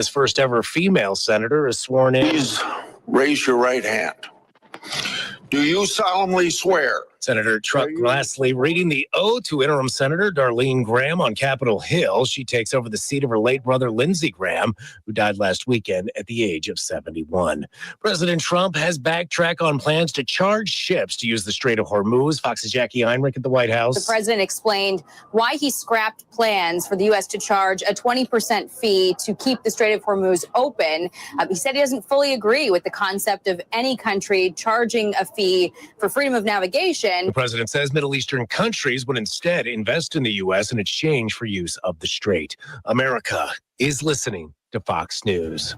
His first ever female senator is sworn in. Please raise your right hand. Do you solemnly swear? Senator Chuck Grassley reading the oath to interim Senator Darlene Graham on Capitol Hill. She takes over the seat of her late brother, Lindsey Graham, who died last weekend at the age of 71. President Trump has backtracked on plans to charge ships to use the Strait of Hormuz. Fox's Jackie Heinrich at the White House. The president explained why he scrapped plans for the U.S. to charge a 20% fee to keep the Strait of Hormuz open. He said he doesn't fully agree with the concept of any country charging a fee for freedom of navigation. The president says Middle Eastern countries would instead invest in the U.S. in exchange for use of the strait. America is listening to Fox News.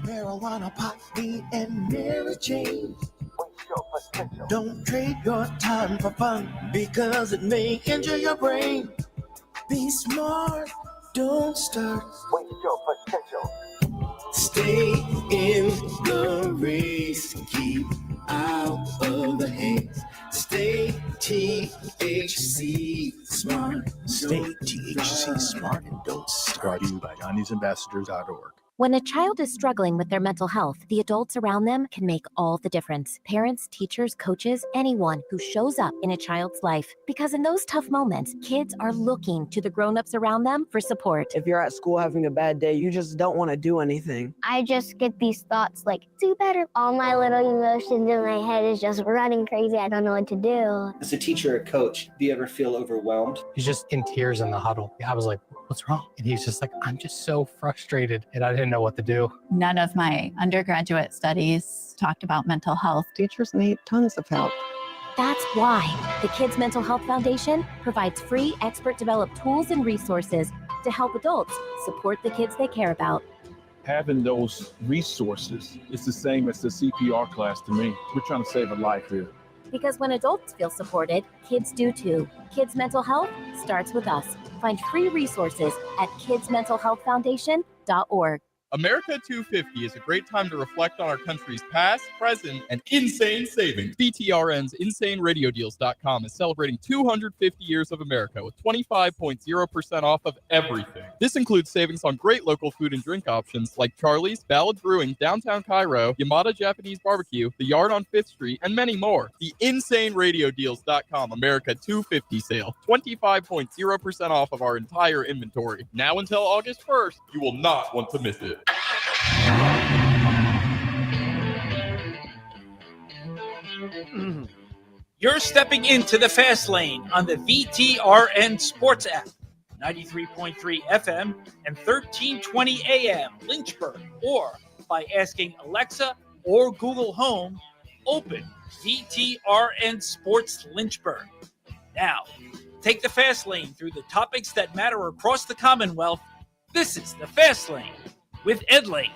Marijuana, pot, weed, and Mary Jane. Don't trade your time for fun because it may injure your brain. Be smart. Don't start. Waste your potential. Stay in the race. Keep out of the haze. Stay THC smart. Stay THC smart and don't start. Brought to you by Gandhi'sAmbassadors.org. When a child is struggling with their mental health, the adults around them can make all the difference. Parents, teachers, coaches, anyone who shows up in a child's life. Because in those tough moments, kids are looking to the grown-ups around them for support. If you're at school having a bad day, you just don't want to do anything. I just get these thoughts like, do better. All my little emotions in my head is just running crazy. I don't know what to do. As a teacher or coach, do you ever feel overwhelmed? He's just in tears in the huddle. I was like, what's wrong? And he's just like, I'm just so frustrated. And I didn't know what to do. None of my undergraduate studies talked about mental health. Teachers need tons of help. That's why the Kids Mental Health Foundation provides free expert-developed tools and resources to help adults support the kids they care about. Having those resources is the same as the CPR class to me. We're trying to save a life here. Because when adults feel supported, kids do too. Kids Mental Health starts with us. Find free resources at kidsmentalhealthfoundation.org. America 250 is a great time to reflect on our country's past, present, and insane savings. BTRN's InsaneRadioDeals.com is celebrating 250 years of America with 25.0% off of everything. This includes savings on great local food and drink options like Charlie's, Ballad Brewing, Downtown Cairo, Yamada Japanese Barbecue, The Yard on 5th Street, and many more. The InsaneRadioDeals.com America 250 sale. 25.0% off of our entire inventory. Now until August 1st, you will not want to miss it. You're stepping into the fast lane on the VTRN Sports app, 93.3 FM and 1320 AM Lynchburg, or by asking Alexa or Google Home, open VTRN Sports Lynchburg. Now, take the fast lane through the topics that matter across the Commonwealth. This is the Fast Lane with Ed Lane.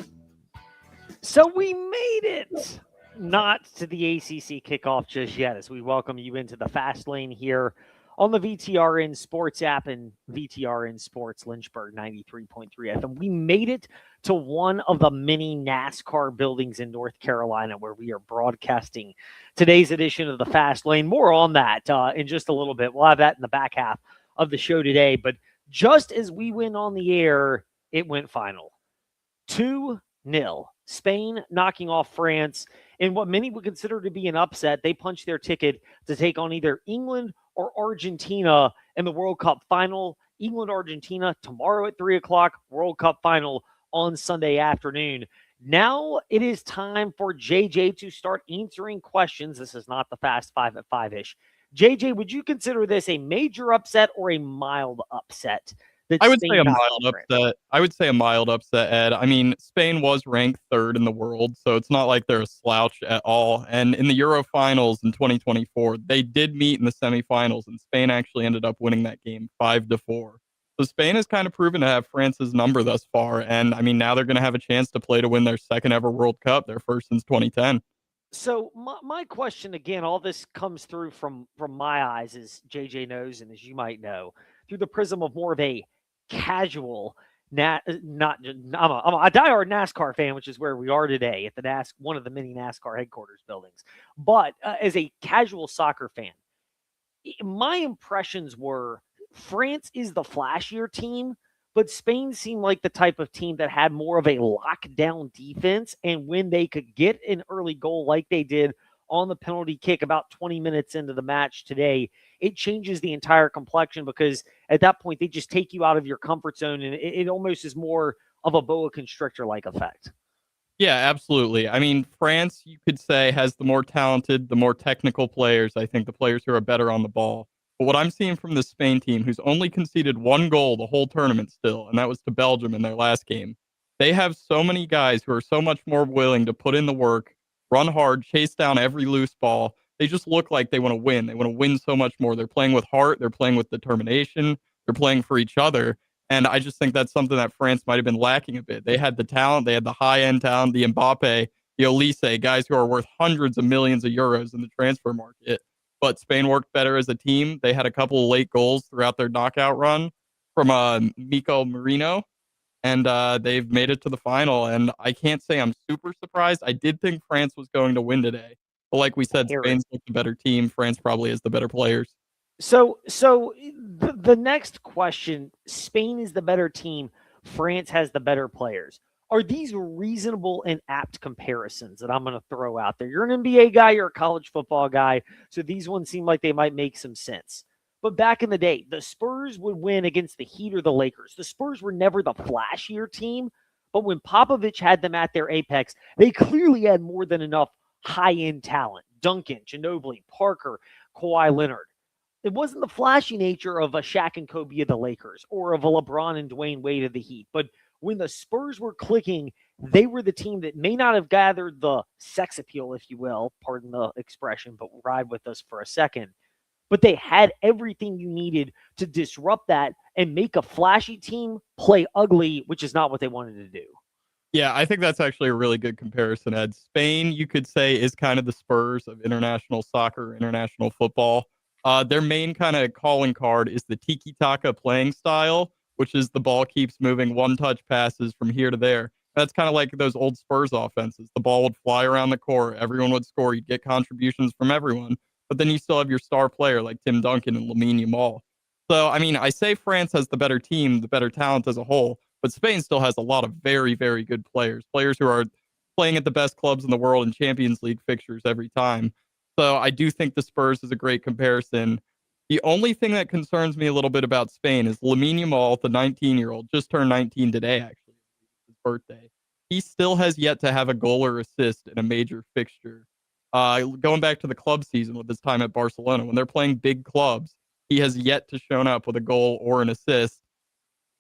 So we made it not to the ACC kickoff just yet as we welcome you into the Fast Lane here on the VTRN Sports app and VTRN Sports Lynchburg 93.3 FM. We made it to one of the many NASCAR buildings in North Carolina where we are broadcasting today's edition of the Fast Lane. More on that in just a little bit. We'll have that in the back half of the show today. But just as we went on the air, it went final. 2-0. Spain knocking off France in what many would consider to be an upset. They punched their ticket to take on either England or Argentina in the World Cup final. England-Argentina tomorrow at 3 o'clock. World Cup final on Sunday afternoon. Now it is time for JJ to start answering questions. This is not the Fast Five at 5-ish. JJ, would you consider this a major upset or a mild upset? I would say a mild upset. I would say a mild upset, Ed. I mean, Spain was ranked third in the world, so it's not like they're a slouch at all. And in the Euro finals in 2024, they did meet in the semifinals, and Spain actually ended up winning that game 5-4. So Spain has kind of proven to have France's number thus far. And I mean, now they're going to have a chance to play to win their second ever World Cup, their first since 2010. So my question, again, all this comes through from my eyes, as JJ knows, and as you might know, through the prism of more of a casual I'm a diehard NASCAR fan, which is where we are today at the one of the many NASCAR headquarters buildings. But as a casual soccer fan, my impressions were France is the flashier team, but Spain seemed like the type of team that had more of a lockdown defense. And when they could get an early goal like they did on the penalty kick about 20 minutes into the match today, it changes the entire complexion, because at that point, they just take you out of your comfort zone, and it almost is more of a boa constrictor-like effect. Yeah, absolutely. I mean, France, you could say, has the more talented, the more technical players. I think the players who are better on the ball. But what I'm seeing from the Spain team, who's only conceded one goal the whole tournament still, and that was to Belgium in their last game, they have so many guys who are so much more willing to put in the work, run hard, chase down every loose ball. They just look like they want to win. They want to win so much more. They're playing with heart. They're playing with determination. They're playing for each other. And I just think that's something that France might have been lacking a bit. They had the talent. They had the high-end talent, the Mbappe, the Olise, guys who are worth hundreds of millions of euros in the transfer market. But Spain worked better as a team. They had a couple of late goals throughout their knockout run from Mikel Merino, and they've made it to the final. And I can't say I'm super surprised. I did think France was going to win today. But like we said, Spain's the better team. France probably has the better players. So the next question, Spain is the better team, France has the better players. Are these reasonable and apt comparisons that I'm going to throw out there? You're an NBA guy, you're a college football guy, so these ones seem like they might make some sense. But back in the day, the Spurs would win against the Heat or the Lakers. The Spurs were never the flashier team, but when Popovich had them at their apex, they clearly had more than enough high-end talent. Duncan, Ginobili, Parker, Kawhi Leonard. It wasn't the flashy nature of a Shaq and Kobe of the Lakers or of a LeBron and Dwayne Wade of the Heat. But when the Spurs were clicking, they were the team that may not have gathered the sex appeal, if you will, pardon the expression, but ride with us for a second. But they had everything you needed to disrupt that and make a flashy team play ugly, which is not what they wanted to do. Yeah, I think that's actually a really good comparison, Ed. Spain, you could say, is kind of the Spurs of international soccer, international football. Their main kind of calling card is the tiki-taka playing style, which is the ball keeps moving one-touch passes from here to there. That's kind of like those old Spurs offenses. The ball would fly around the court. Everyone would score. You'd get contributions from everyone. But then you still have your star player like Tim Duncan and Lamine Yamal. So, I mean, I say France has the better team, the better talent as a whole, but Spain still has a lot of very, very good players who are playing at the best clubs in the world in Champions League fixtures every time. So I do think the Spurs is a great comparison. The only thing that concerns me a little bit about Spain is Lamine Yamal, the 19-year-old, just turned 19 today, actually, his birthday. He still has yet to have a goal or assist in a major fixture. Going back to the club season with his time at Barcelona, when they're playing big clubs, he has yet to show up with a goal or an assist.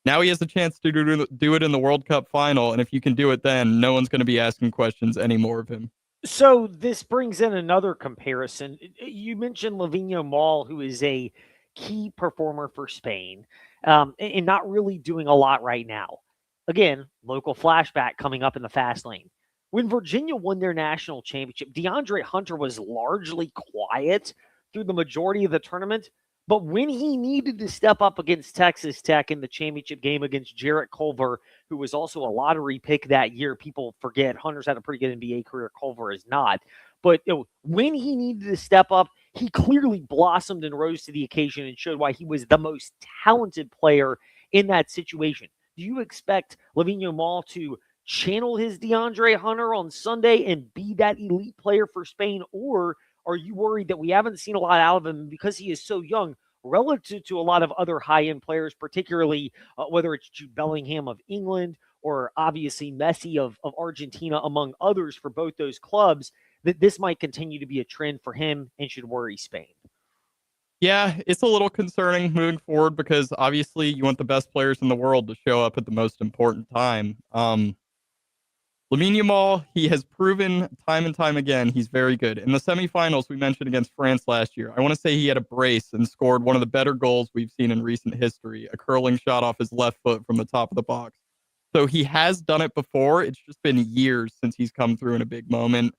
Now he has a chance to do it in the World Cup final, and if you can do it then, no one's going to be asking questions anymore of him. So this brings in another comparison. You mentioned Lamine Yamal, who is a key performer for Spain, and not really doing a lot right now. Again, local flashback coming up in the fast lane. When Virginia won their national championship, DeAndre Hunter was largely quiet through the majority of the tournament. But when he needed to step up against Texas Tech in the championship game against Jarrett Culver, who was also a lottery pick that year, people forget Hunter's had a pretty good NBA career. Culver is not. But when he needed to step up, he clearly blossomed and rose to the occasion and showed why he was the most talented player in that situation. Do you expect Lamine Yamal to channel his DeAndre Hunter on Sunday and be that elite player for Spain, or are you worried that we haven't seen a lot out of him because he is so young relative to a lot of other high-end players, particularly whether it's Jude Bellingham of England or obviously Messi of Argentina, among others for both those clubs, that this might continue to be a trend for him and should worry Spain? Yeah, it's a little concerning moving forward because obviously you want the best players in the world to show up at the most important time. Lamine Yamal, he has proven time and time again he's very good. In the semifinals we mentioned against France last year, I want to say he had a brace and scored one of the better goals we've seen in recent history, a curling shot off his left foot from the top of the box. So he has done it before. It's just been years since he's come through in a big moment.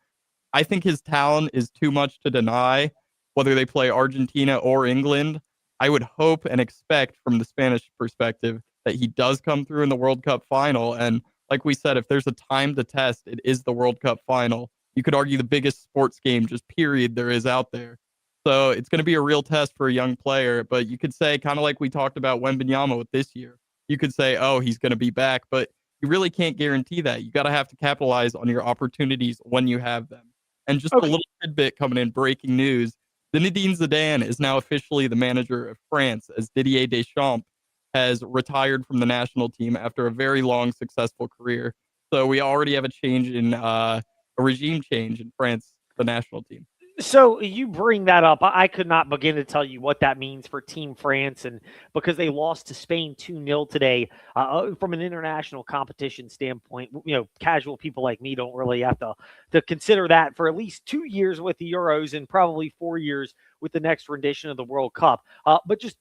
I think his talent is too much to deny, whether they play Argentina or England. I would hope and expect from the Spanish perspective that he does come through in the World Cup final. And like we said, if there's a time to test, it is the World Cup final. You could argue the biggest sports game, just period, there is out there. So it's going to be a real test for a young player. But you could say, kind of like we talked about Wembanyama with this year, you could say, oh, he's going to be back. But you really can't guarantee that. You got to have to capitalize on your opportunities when you have them. And just a little tidbit coming in, breaking news. Zinedine Zidane is now officially the manager of France, as Didier Deschamps has retired from the national team after a very long, successful career. So we already have a change in a regime change in France, the national team. So you bring that up. I could not begin to tell you what that means for Team France, and because they lost to Spain 2-0 today, from an international competition standpoint, casual people like me don't really have to consider that for at least 2 years with the Euros and probably 4 years with the next rendition of the World Cup. But just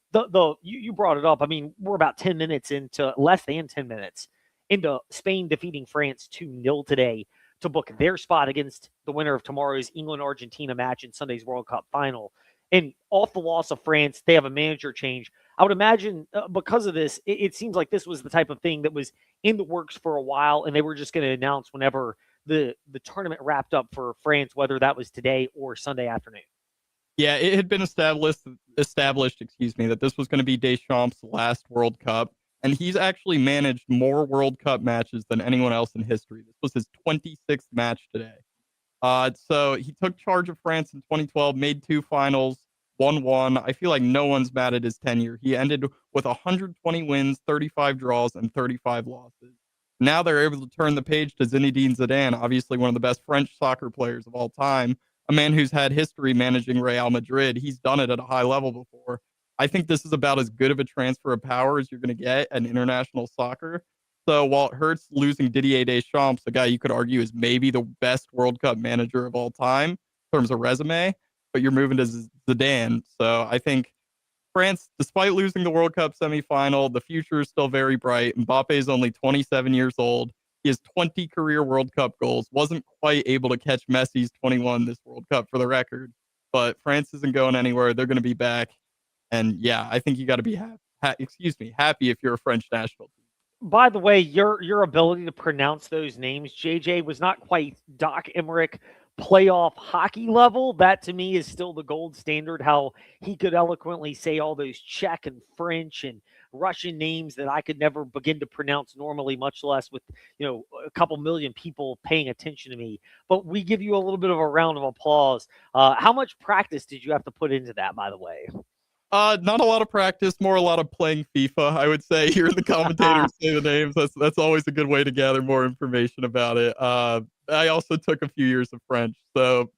you brought it up. I mean, we're about 10 minutes into less than 10 minutes into Spain defeating France 2-0 today to book their spot against the winner of tomorrow's England-Argentina match in Sunday's World Cup final. And off the loss of France, they have a manager change. I would imagine because of this, it seems like this was the type of thing that was in the works for a while, and they were just going to announce whenever the tournament wrapped up for France, whether that was today or Sunday afternoon. Yeah, it had been established, that this was going to be Deschamps' last World Cup. And he's actually managed more World Cup matches than anyone else in history. This was his 26th match today. So he took charge of France in 2012, made 2 finals, won 1. I feel like no one's mad at his tenure. He ended with 120 wins, 35 draws, and 35 losses. Now they're able to turn the page to Zinedine Zidane, obviously one of the best French soccer players of all time, a man who's had history managing Real Madrid. He's done it at a high level before. I think this is about as good of a transfer of power as you're going to get in international soccer. So while it hurts losing Didier Deschamps, a guy you could argue is maybe the best World Cup manager of all time in terms of resume, but you're moving to Zidane. So I think France, despite losing the World Cup semifinal, the future is still very bright. Mbappe is only 27 years old. He has 20 career World Cup goals. Wasn't quite able to catch Messi's 21 this World Cup for the record, but France isn't going anywhere. They're going to be back. And yeah, I think you got to be happy if you're a French national team. By the way, your ability to pronounce those names, JJ, was not quite Doc Emmerich playoff hockey level. That to me is still the gold standard, how he could eloquently say all those Czech and French and Russian names that I could never begin to pronounce normally, much less with, a couple million people paying attention to me. But we give you a little bit of a round of applause. How much practice did you have to put into that, by the way? Not a lot of practice, more a lot of playing FIFA, I would say. Hearing the commentators say the names, that's always a good way to gather more information about it. I also took a few years of French, so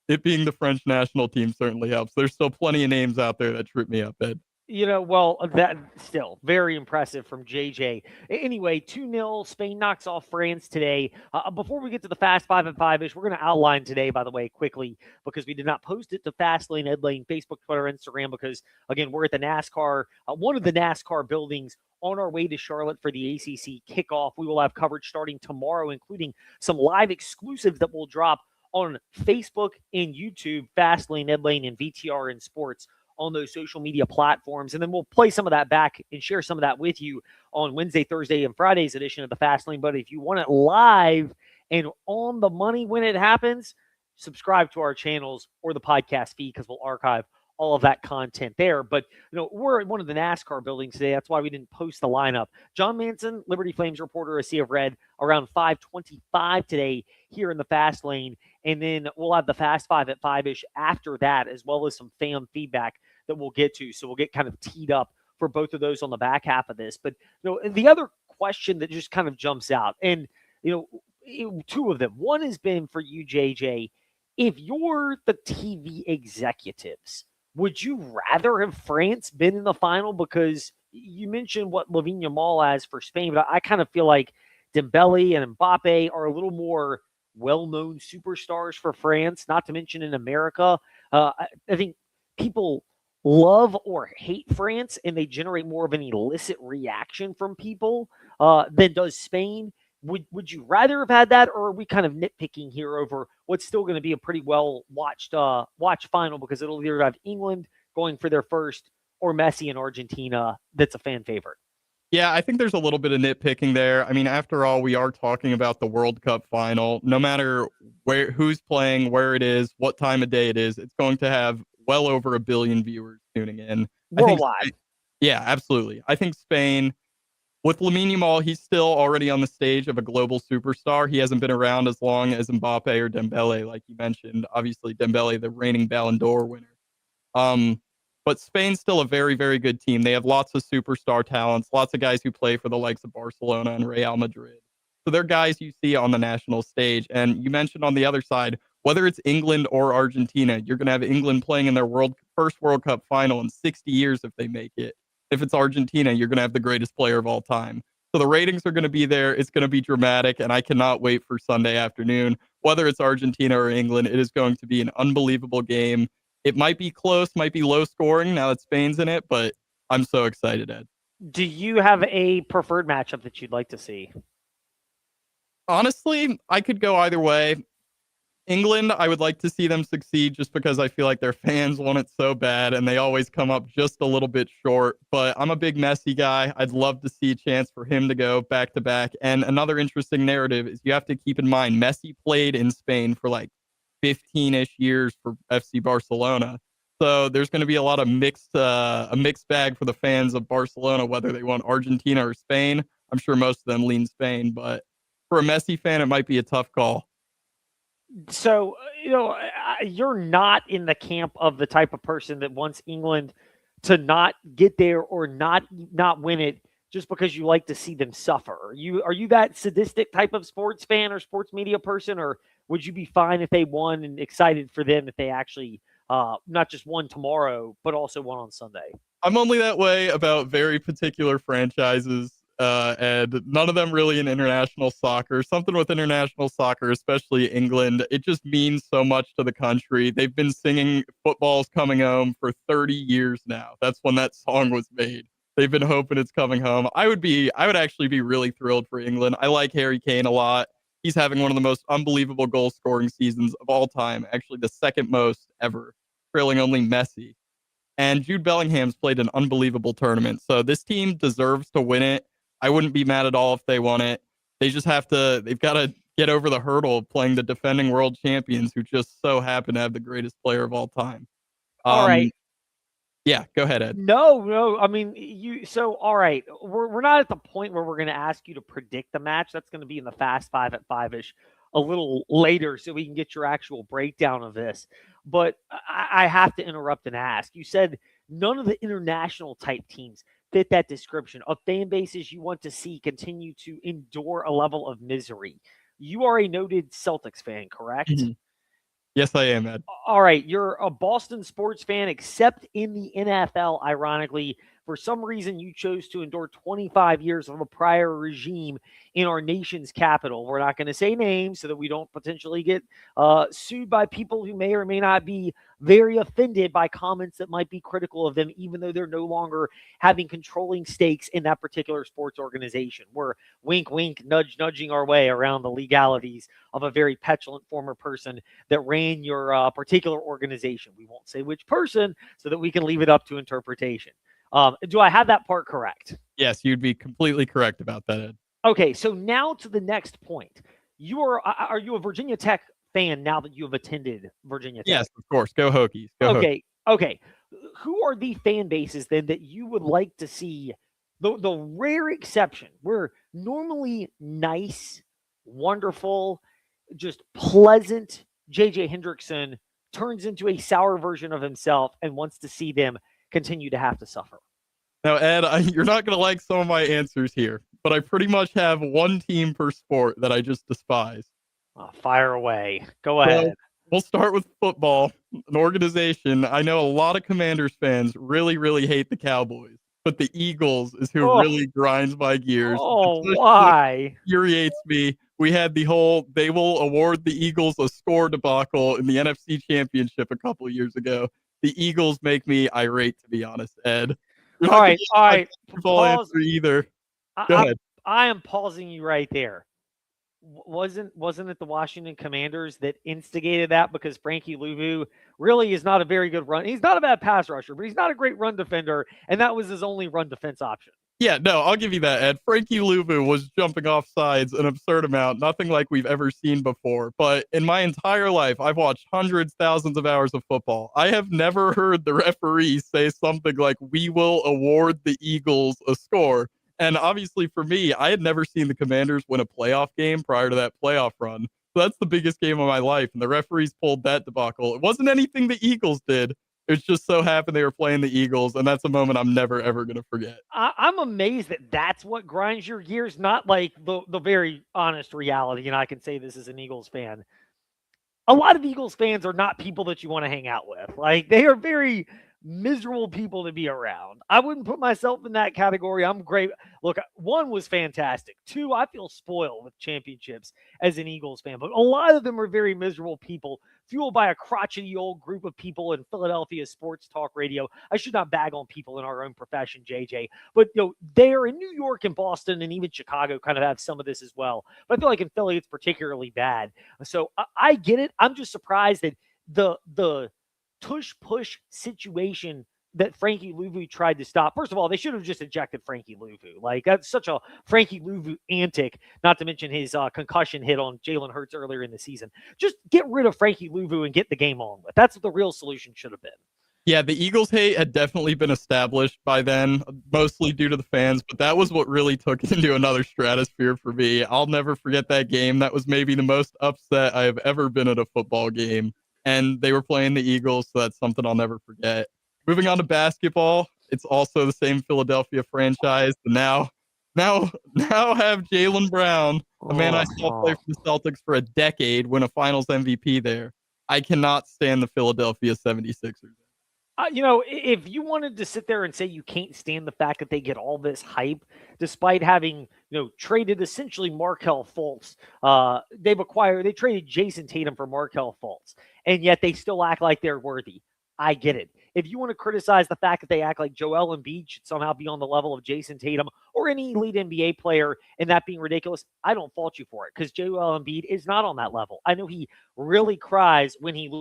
it being the French national team certainly helps. There's still plenty of names out there that trip me up, Ed. That still very impressive from JJ. Anyway, 2-0, Spain knocks off France today. Before we get to the Fast 5 at 5-ish, we're going to outline today, by the way, quickly, because we did not post it to Fastlane, Ed Lane, Facebook, Twitter, Instagram, because, again, we're at the NASCAR, one of the NASCAR buildings on our way to Charlotte for the ACC kickoff. We will have coverage starting tomorrow, including some live exclusives that will drop on Facebook and YouTube, Fastlane, Ed Lane, and VTRN Sports on those social media platforms. And then we'll play some of that back and share some of that with you on Wednesday, Thursday, and Friday's edition of the Fastlane. But if you want it live and on the money when it happens, subscribe to our channels or the podcast feed, because we'll archive all of that content there. But, we're at one of the NASCAR buildings today. That's why we didn't post the lineup. John Manson, Liberty Flames reporter, a Sea of Red, around 5:25 today here in the Fast Lane. And then we'll have the Fast 5 at 5-ish after that, as well as some fan feedback that we'll get to. So we'll get kind of teed up for both of those on the back half of this. But, the other question that just kind of jumps out, and, two of them. One has been for you, JJ. If you're the TV executives, would you rather have France been in the final? Because you mentioned what Lamine Yamal has for Spain, but I kind of feel like Dembele and Mbappe are a little more well-known superstars for France, not to mention in America. I think people love or hate France, and they generate more of an illicit reaction from people than does Spain. Would you rather have had that, or are we kind of nitpicking here over what's still going to be a pretty well-watched final, because it'll either have England going for their first or Messi in Argentina that's a fan favorite? Yeah, I think there's a little bit of nitpicking there. I mean, after all, we are talking about the World Cup final. No matter who's playing, where it is, what time of day it is, it's going to have well over 1 billion viewers tuning in. Worldwide. Yeah, absolutely. I think Spain, with Lamine Yamal, he's still already on the stage of a global superstar. He hasn't been around as long as Mbappe or Dembele, like you mentioned. Obviously, Dembele, the reigning Ballon d'Or winner. But Spain's still a very, very good team. They have lots of superstar talents, lots of guys who play for the likes of Barcelona and Real Madrid. So they're guys you see on the national stage. And you mentioned on the other side, whether it's England or Argentina, you're going to have England playing in their first World Cup final in 60 years if they make it. If it's Argentina, you're going to have the greatest player of all time. So the ratings are going to be there. It's going to be dramatic, and I cannot wait for Sunday afternoon. Whether it's Argentina or England, it is going to be an unbelievable game. It might be close, might be low scoring now that Spain's in it, but I'm so excited, Ed. Do you have a preferred matchup that you'd like to see? Honestly, I could go either way. England, I would like to see them succeed just because I feel like their fans want it so bad and they always come up just a little bit short. But I'm a big Messi guy. I'd love to see a chance for him to go back to back. And another interesting narrative is you have to keep in mind Messi played in Spain for like 15-ish years for FC Barcelona. So there's going to be a lot of mixed bag for the fans of Barcelona, whether they want Argentina or Spain. I'm sure most of them lean Spain, but for a Messi fan, it might be a tough call. So, you're not in the camp of the type of person that wants England to not get there or not win it just because you like to see them suffer. Are you that sadistic type of sports fan or sports media person, or would you be fine if they won and excited for them if they actually not just won tomorrow, but also won on Sunday? I'm only that way about very particular franchises. And none of them really in international soccer. Something with international soccer, especially England, it just means so much to the country. They've been singing "Football's Coming Home" for 30 years now. That's when that song was made. They've been hoping it's coming home. I would actually be really thrilled for England. I like Harry Kane a lot. He's having one of the most unbelievable goal scoring seasons of all time, actually the second most ever, trailing only Messi. And Jude Bellingham's played an unbelievable tournament. So this team deserves to win it. I wouldn't be mad at all if they won it. They've got to get over the hurdle of playing the defending world champions who just so happen to have the greatest player of all time. All right. Yeah, go ahead, Ed. No. I mean, all right. We're not at the point where we're going to ask you to predict the match. That's going to be in the Fast Five at 5-ish a little later so we can get your actual breakdown of this. But I have to interrupt and ask. You said none of the international type teams fit that description of fan bases you want to see continue to endure a level of misery. You are a noted Celtics fan, correct? Mm-hmm. Yes, I am, Ed. All right. You're a Boston sports fan, except in the NFL, ironically. For some reason, you chose to endure 25 years of a prior regime in our nation's capital. We're not going to say names so that we don't potentially get sued by people who may or may not be very offended by comments that might be critical of them, even though they're no longer having controlling stakes in that particular sports organization. We're wink, wink, nudge, nudging our way around the legalities of a very petulant former person that ran your particular organization. We won't say which person so that we can leave it up to interpretation. Do I have that part correct? Yes, you'd be completely correct about that, Ed. Okay, so now to the next point. Are you a Virginia Tech fan now that you have attended Virginia Tech? Yes, of course. Go Hokies. Go Hokies. Okay. Who are the fan bases then that you would like to see? The rare exception where normally nice, wonderful, just pleasant JJ Hendrickson turns into a sour version of himself and wants to see them continue to have to suffer. Now, Ed, you're not going to like some of my answers here, but I pretty much have one team per sport that I just despise. Fire away. Go ahead. We'll start with football, an organization. I know a lot of Commanders fans really, really hate the Cowboys, but the Eagles is who really grinds my gears. Oh, why? Infuriates me. We had they will award the Eagles a score debacle in the NFC Championship a couple of years ago. The Eagles make me irate, to be honest, Ed. All right. Pause. Either. Go ahead. I am pausing you right there. Wasn't it the Washington Commanders that instigated that because Frankie Louvu really is not a very good run? He's not a bad pass rusher, but he's not a great run defender, and that was his only run defense option. Yeah, no, I'll give you that, Ed. Frankie Louvu was jumping off sides an absurd amount, nothing like we've ever seen before. But in my entire life, I've watched hundreds, thousands of hours of football. I have never heard the referee say something like, "We will award the Eagles a score." And obviously for me, I had never seen the Commanders win a playoff game prior to that playoff run. So that's the biggest game of my life. And the referees pulled that debacle. It wasn't anything the Eagles did. It just so happened they were playing the Eagles, and that's a moment I'm never, ever going to forget. I'm amazed that that's what grinds your gears, not like the very honest reality. And I can say this as an Eagles fan. A lot of Eagles fans are not people that you want to hang out with. Like, they are very miserable people to be around. I wouldn't put myself in that category. I'm great. Look, one was fantastic. Two, I feel spoiled with championships as an Eagles fan, but a lot of them are very miserable people, fueled by a crotchety old group of people in Philadelphia sports talk radio. I should not bag on people in our own profession, JJ, but they're in New York and Boston and even Chicago kind of have some of this as well. But I feel like in Philly, it's particularly bad. So I get it. I'm just surprised that the tush-push situation that Frankie Louvu tried to stop. First of all, they should have just ejected Frankie Louvu. Like, that's such a Frankie Louvu antic, not to mention his concussion hit on Jalen Hurts earlier in the season. Just get rid of Frankie Louvu and get the game on with. That's what the real solution should have been. Yeah, the Eagles hate had definitely been established by then, mostly due to the fans, but that was what really took it into another stratosphere for me. I'll never forget that game. That was maybe the most upset I have ever been at a football game. And they were playing the Eagles, so that's something I'll never forget. Moving on to basketball, it's also the same Philadelphia franchise. Now have Jaylen Brown, a man I saw play for the Celtics for a decade, win a Finals MVP there. I cannot stand the Philadelphia 76ers. If you wanted to sit there and say you can't stand the fact that they get all this hype, despite having, traded essentially Markelle Fultz, they traded Jason Tatum for Markelle Fultz, and yet they still act like they're worthy. I get it. If you want to criticize the fact that they act like Joel Embiid should somehow be on the level of Jason Tatum or any elite NBA player and that being ridiculous, I don't fault you for it because Joel Embiid is not on that level. I know he really cries when he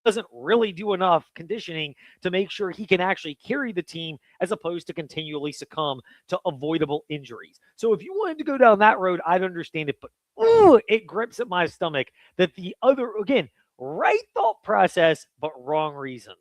doesn't really do enough conditioning to make sure he can actually carry the team as opposed to continually succumb to avoidable injuries. So if you wanted to go down that road, I'd understand it, but it grips at my stomach that the other, again, right thought process, but wrong reason.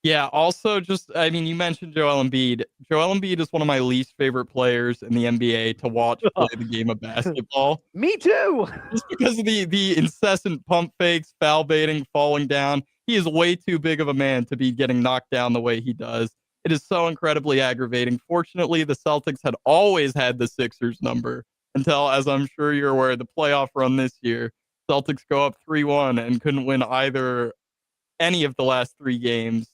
Yeah, also you mentioned Joel Embiid. Joel Embiid is one of my least favorite players in the NBA to watch play the game of basketball. Me too. Just because of the incessant pump fakes, foul baiting, falling down. He is way too big of a man to be getting knocked down the way he does. It is so incredibly aggravating. Fortunately, the Celtics had always had the Sixers number until, as I'm sure you're aware, the playoff run this year, Celtics go up 3-1 and couldn't win any of the last three games.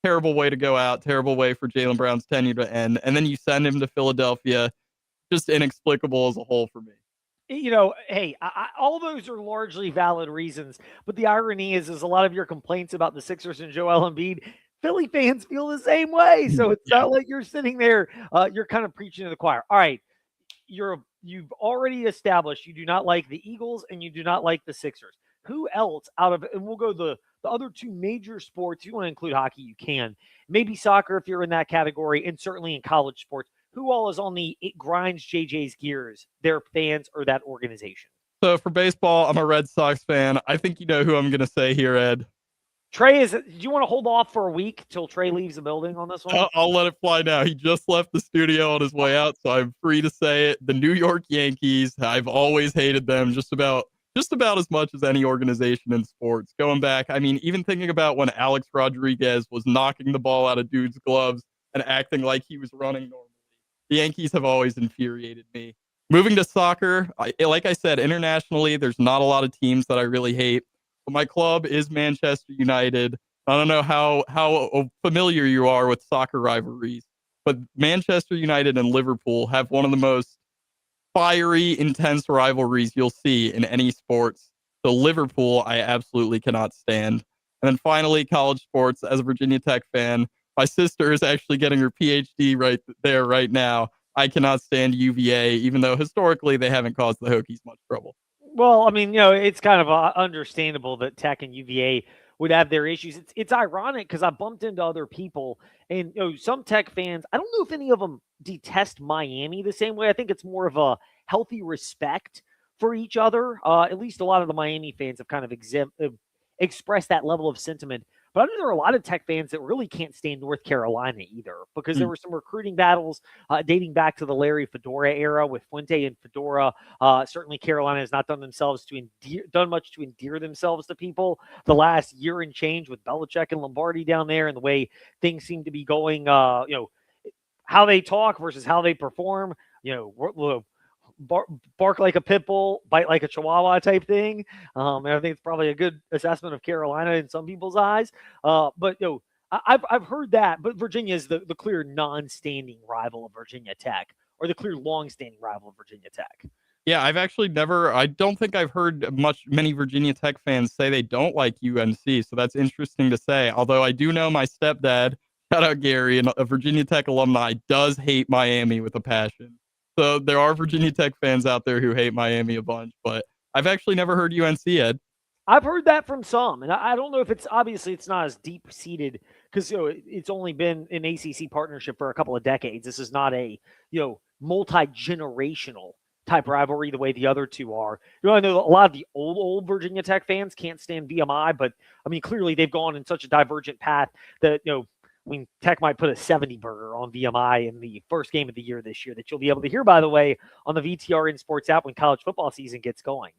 Terrible way to go out. Terrible way for Jaylen Brown's tenure to end. And then you send him to Philadelphia. Just inexplicable as a whole for me. Hey, all those are largely valid reasons. But the irony is a lot of your complaints about the Sixers and Joel Embiid, Philly fans feel the same way. So it's not like you're sitting there, you're kind of preaching to the choir. All right, you've already established you do not like the Eagles and you do not like the Sixers. Who else and we'll go the other two major sports, you want to include hockey, you can. Maybe soccer if you're in that category, and certainly in college sports. Who all is on it grinds JJ's gears, their fans or that organization? So for baseball, I'm a Red Sox fan. I think you know who I'm going to say here, Ed. Trey, do you want to hold off for a week till Trey leaves the building on this one? I'll let it fly now. He just left the studio on his way out, so I'm free to say it. The New York Yankees, I've always hated them just about as much as any organization in sports. Going back, even thinking about when Alex Rodriguez was knocking the ball out of dudes' gloves and acting like he was running normally. The Yankees have always infuriated me. Moving to soccer, like I said, internationally, there's not a lot of teams that I really hate. But my club is Manchester United. I don't know how familiar you are with soccer rivalries, but Manchester United and Liverpool have one of the most fiery, intense rivalries you'll see in any sports. So Liverpool, I absolutely cannot stand. And then finally, college sports. As a Virginia Tech fan, my sister is actually getting her PhD right there, right now. I cannot stand UVA, even though historically they haven't caused the Hokies much trouble. Well, it's kind of understandable that Tech and UVA would have their issues. It's ironic because I bumped into other people and some Tech fans. I don't know if any of them detest Miami the same way. I think it's more of a healthy respect for each other. At least a lot of the Miami fans have kind of expressed that level of sentiment. But I know there are a lot of Tech fans that really can't stand North Carolina either because there were some recruiting battles dating back to the Larry Fedora era with Fuente and Fedora. Certainly Carolina has not done much to endear themselves to people the last year and change with Belichick and Lombardi down there and the way things seem to be going, how they talk versus how they perform, bark like a pit bull, bite like a chihuahua type thing. And I think it's probably a good assessment of Carolina in some people's eyes. But I've heard that, but Virginia is the clear non-standing rival of Virginia Tech, or the clear long-standing rival of Virginia Tech. Yeah, I've actually I don't think I've heard many Virginia Tech fans say they don't like UNC. So that's interesting to say. Although I do know my stepdad, shout out Gary, and a Virginia Tech alumni, does hate Miami with a passion. So there are Virginia Tech fans out there who hate Miami a bunch, but I've actually never heard UNC, Ed. I've heard that from some, and I don't know if it's not as deep-seated because it's only been an ACC partnership for a couple of decades. This is not a multi-generational type rivalry the way the other two are. I know a lot of the old Virginia Tech fans can't stand VMI, but I mean clearly they've gone in such a divergent path that Tech might put a 70 burger on VMI in the first game of the year this year that you'll be able to hear, by the way, on the VTRN Sports app when college football season gets going.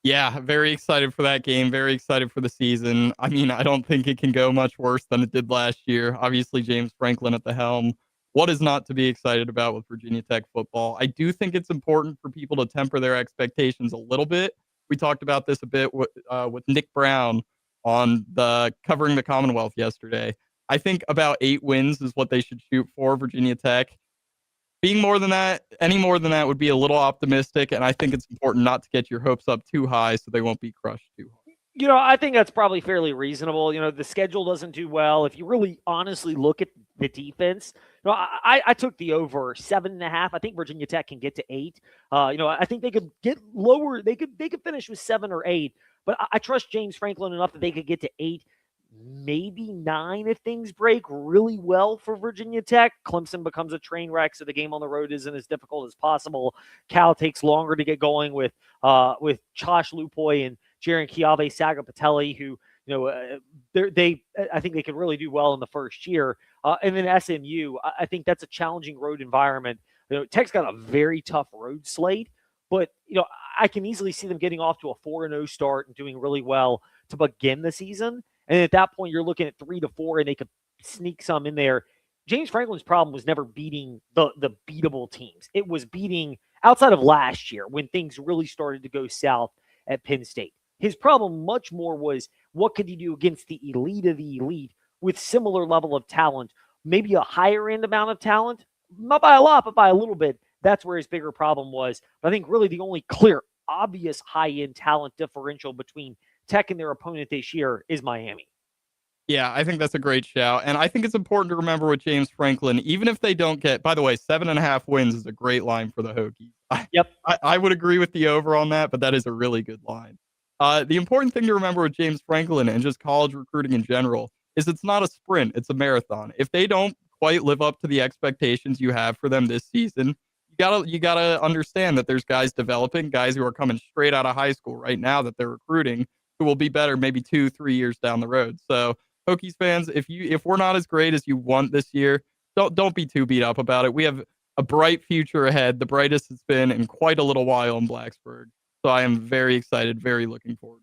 Yeah, very excited for that game. Very excited for the season. I mean, I don't think it can go much worse than it did last year. Obviously, James Franklin at the helm. What is not to be excited about with Virginia Tech football? I do think it's important for people to temper their expectations a little bit. We talked about this a bit with Nick Brown on the covering the Commonwealth yesterday. I think about 8 wins is what they should shoot for, Virginia Tech. Being more than that, any more than that would be a little optimistic, and I think it's important not to get your hopes up too high so they won't be crushed too hard. I think that's probably fairly reasonable. The schedule doesn't do well. If you really honestly look at the defense, I took the over 7.5. I think Virginia Tech can get to 8. I think they could get lower. They could finish with 7 or 8, but I trust James Franklin enough that they could get to 8. Maybe 9 if things break really well for Virginia Tech. Clemson becomes a train wreck, so the game on the road isn't as difficult as possible. Cal takes longer to get going with Josh Lupoy and Jaron Kiave Sagapatelli, who I think they could really do well in the first year. And then SMU, I think that's a challenging road environment. Tech's got a very tough road slate, but I can easily see them getting off to a 4-0 start and doing really well to begin the season. And at that point, you're looking at 3-4, and they could sneak some in there. James Franklin's problem was never beating the beatable teams. It was beating outside of last year when things really started to go south at Penn State. His problem much more was what could he do against the elite of the elite with similar level of talent, maybe a higher end amount of talent, not by a lot, but by a little bit. That's where his bigger problem was. But I think really the only clear, obvious high-end talent differential between Tech and their opponent this year is Miami. Yeah, I think that's a great shout. And I think it's important to remember with James Franklin, even if they don't get, by the way, 7.5 wins is a great line for the Hokies. Yep. I would agree with the over on that, but that is a really good line. The important thing to remember with James Franklin and just college recruiting in general is it's not a sprint, it's a marathon. If they don't quite live up to the expectations you have for them this season, you gotta understand that there's guys developing, guys who are coming straight out of high school right now that they're recruiting who will be better maybe 2-3 years down the road. So Hokies fans, if we're not as great as you want this year, don't be too beat up about it. We have a bright future ahead, the brightest it's been in quite a little while in Blacksburg. So I am very excited, very looking forward.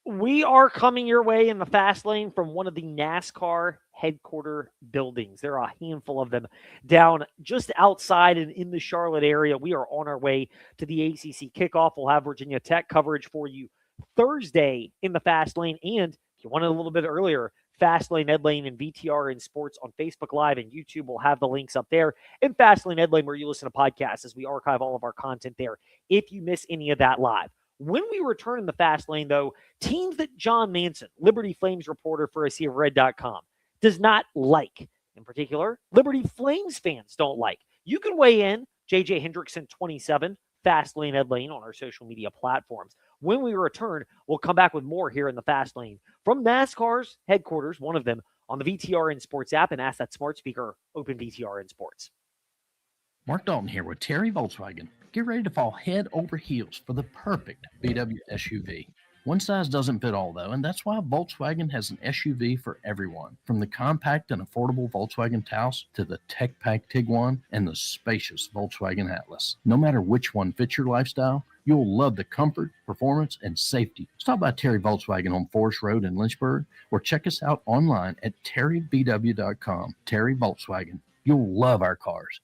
We are coming your way in the fast lane from one of the NASCAR headquarter buildings. There are a handful of them down just outside and in the Charlotte area. We are on our way to the ACC kickoff. We'll have Virginia Tech coverage for you Thursday in the fast lane. And if you want it a little bit earlier, Fastlane, Ed Lane, and VTRN Sports on Facebook Live and YouTube. We'll have the links up there. And Fastlane, Ed Lane, where you listen to podcasts, as we archive all of our content there if you miss any of that live. When we return in the fast lane, though, teams that John Manson, Liberty Flames reporter for ASeaofRed.com, does not like, in particular, Liberty Flames fans don't like. You can weigh in, JJ Hendrickson 27, Fastlane Ed Lane on our social media platforms. When we return, we'll come back with more here in the Fast Lane from NASCAR's headquarters, one of them, on the VTRN Sports app, and ask that smart speaker, open VTRN Sports. Mark Dalton here with Terry Volkswagen. Get ready to fall head over heels for the perfect VW SUV. One size doesn't fit all, though, and that's why Volkswagen has an SUV for everyone. From the compact and affordable Volkswagen Taos to the tech-packed Tiguan and the spacious Volkswagen Atlas. No matter which one fits your lifestyle, you'll love the comfort, performance, and safety. Stop by Terry Volkswagen on Forest Road in Lynchburg or check us out online at terryvw.com. Terry Volkswagen. You'll love our cars.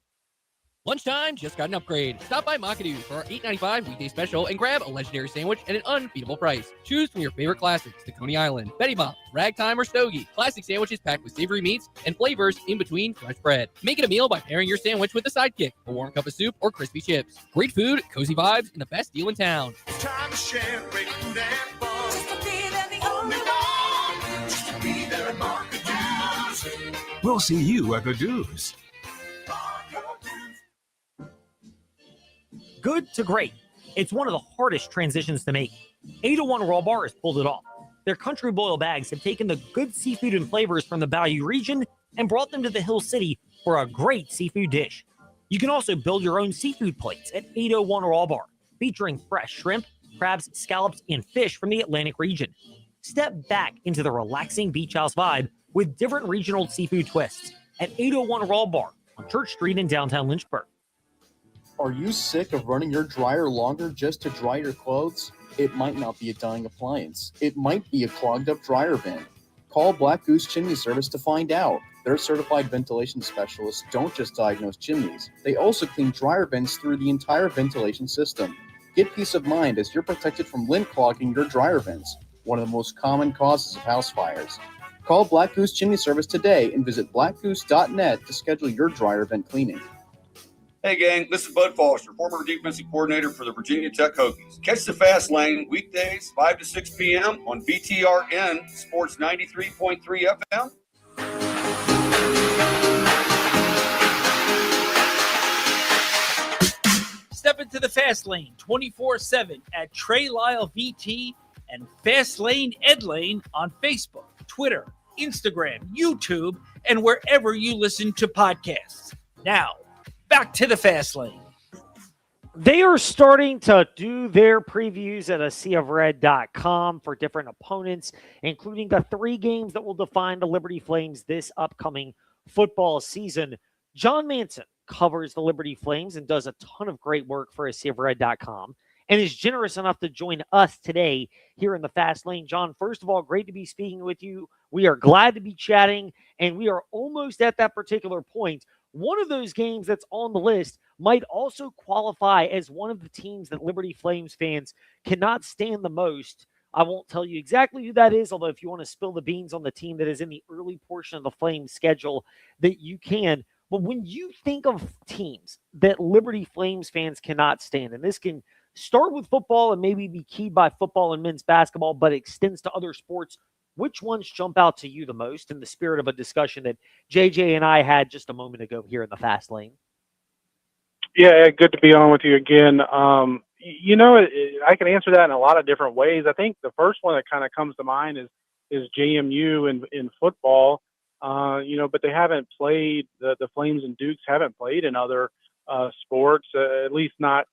Lunchtime just got an upgrade. Stop by Makadu for our $8.95 weekday special and grab a legendary sandwich at an unbeatable price. Choose from your favorite classics to Coney Island, Betty Bop, Ragtime, or Stogie. Classic sandwiches packed with savory meats and flavors in between fresh bread. Make it a meal by pairing your sandwich with a sidekick, a warm cup of soup, or crispy chips. Great food, cozy vibes, and the best deal in town. Time to share, breaking that ball. Just to be there, the only one. Just to be there at Market. We'll see you at the Dues. Good to great. It's one of the hardest transitions to make. 801 Raw Bar has pulled it off. Their country boil bags have taken the good seafood and flavors from the Bayou region and brought them to the Hill City for a great seafood dish. You can also build your own seafood plates at 801 Raw Bar, featuring fresh shrimp, crabs, scallops, and fish from the Atlantic region. Step back into the relaxing beach house vibe with different regional seafood twists at 801 Raw Bar on Church Street in downtown Lynchburg. Are you sick of running your dryer longer just to dry your clothes? It might not be a dying appliance. It might be a clogged up dryer vent. Call Black Goose Chimney Service to find out. Their certified ventilation specialists don't just diagnose chimneys. They also clean dryer vents through the entire ventilation system. Get peace of mind as you're protected from lint clogging your dryer vents, one of the most common causes of house fires. Call Black Goose Chimney Service today and visit blackgoose.net to schedule your dryer vent cleaning. Hey gang, this is Bud Foster, former defensive coordinator for the Virginia Tech Hokies. Catch the Fast Lane weekdays 5 to 6 p.m. on VTRN Sports 93.3 FM. Step into the Fast Lane 24/7 at Trey Lyle VT and Fast Lane Ed Lane on Facebook, Twitter, Instagram, YouTube, and wherever you listen to podcasts. Now, back to the Fast Lane. They are starting to do their previews at aseaofred.com for different opponents, including the 3 games that will define the Liberty Flames this upcoming football season. John Manson covers the Liberty Flames and does a ton of great work for aseaofred.com and is generous enough to join us today here in the Fast Lane. John, first of all, great to be speaking with you. We are glad to be chatting, and we are almost at that particular point. One of those games that's on the list might also qualify as one of the teams that Liberty Flames fans cannot stand the most. I won't tell you exactly who that is, although if you want to spill the beans on the team that is in the early portion of the Flames schedule, that you can. But when you think of teams that Liberty Flames fans cannot stand, and this can start with football and maybe be keyed by football and men's basketball, but extends to other sports, which ones jump out to you the most in the spirit of a discussion that JJ and I had just a moment ago here in the Fast Lane? Yeah, good to be on with you again. I can answer that in a lot of different ways. I think the first one that kind of comes to mind is JMU in football. But they haven't played, the Flames and Dukes haven't played in other sports, at least not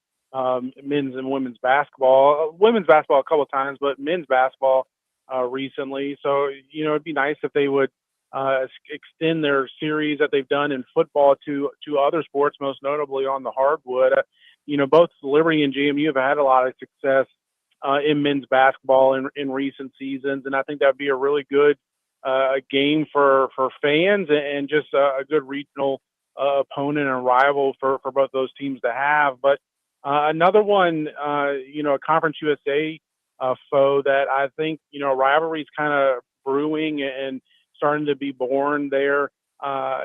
men's and women's basketball. Women's basketball a couple of times, but men's basketball recently. So, it'd be nice if they would extend their series that they've done in football to other sports, most notably on the hardwood. Both Liberty and JMU have had a lot of success in men's basketball in recent seasons, and I think that'd be a really good game for fans and just a good regional opponent and rival for both those teams to have. But another one, a Conference USA foe that I think, rivalry's kind of brewing and starting to be born there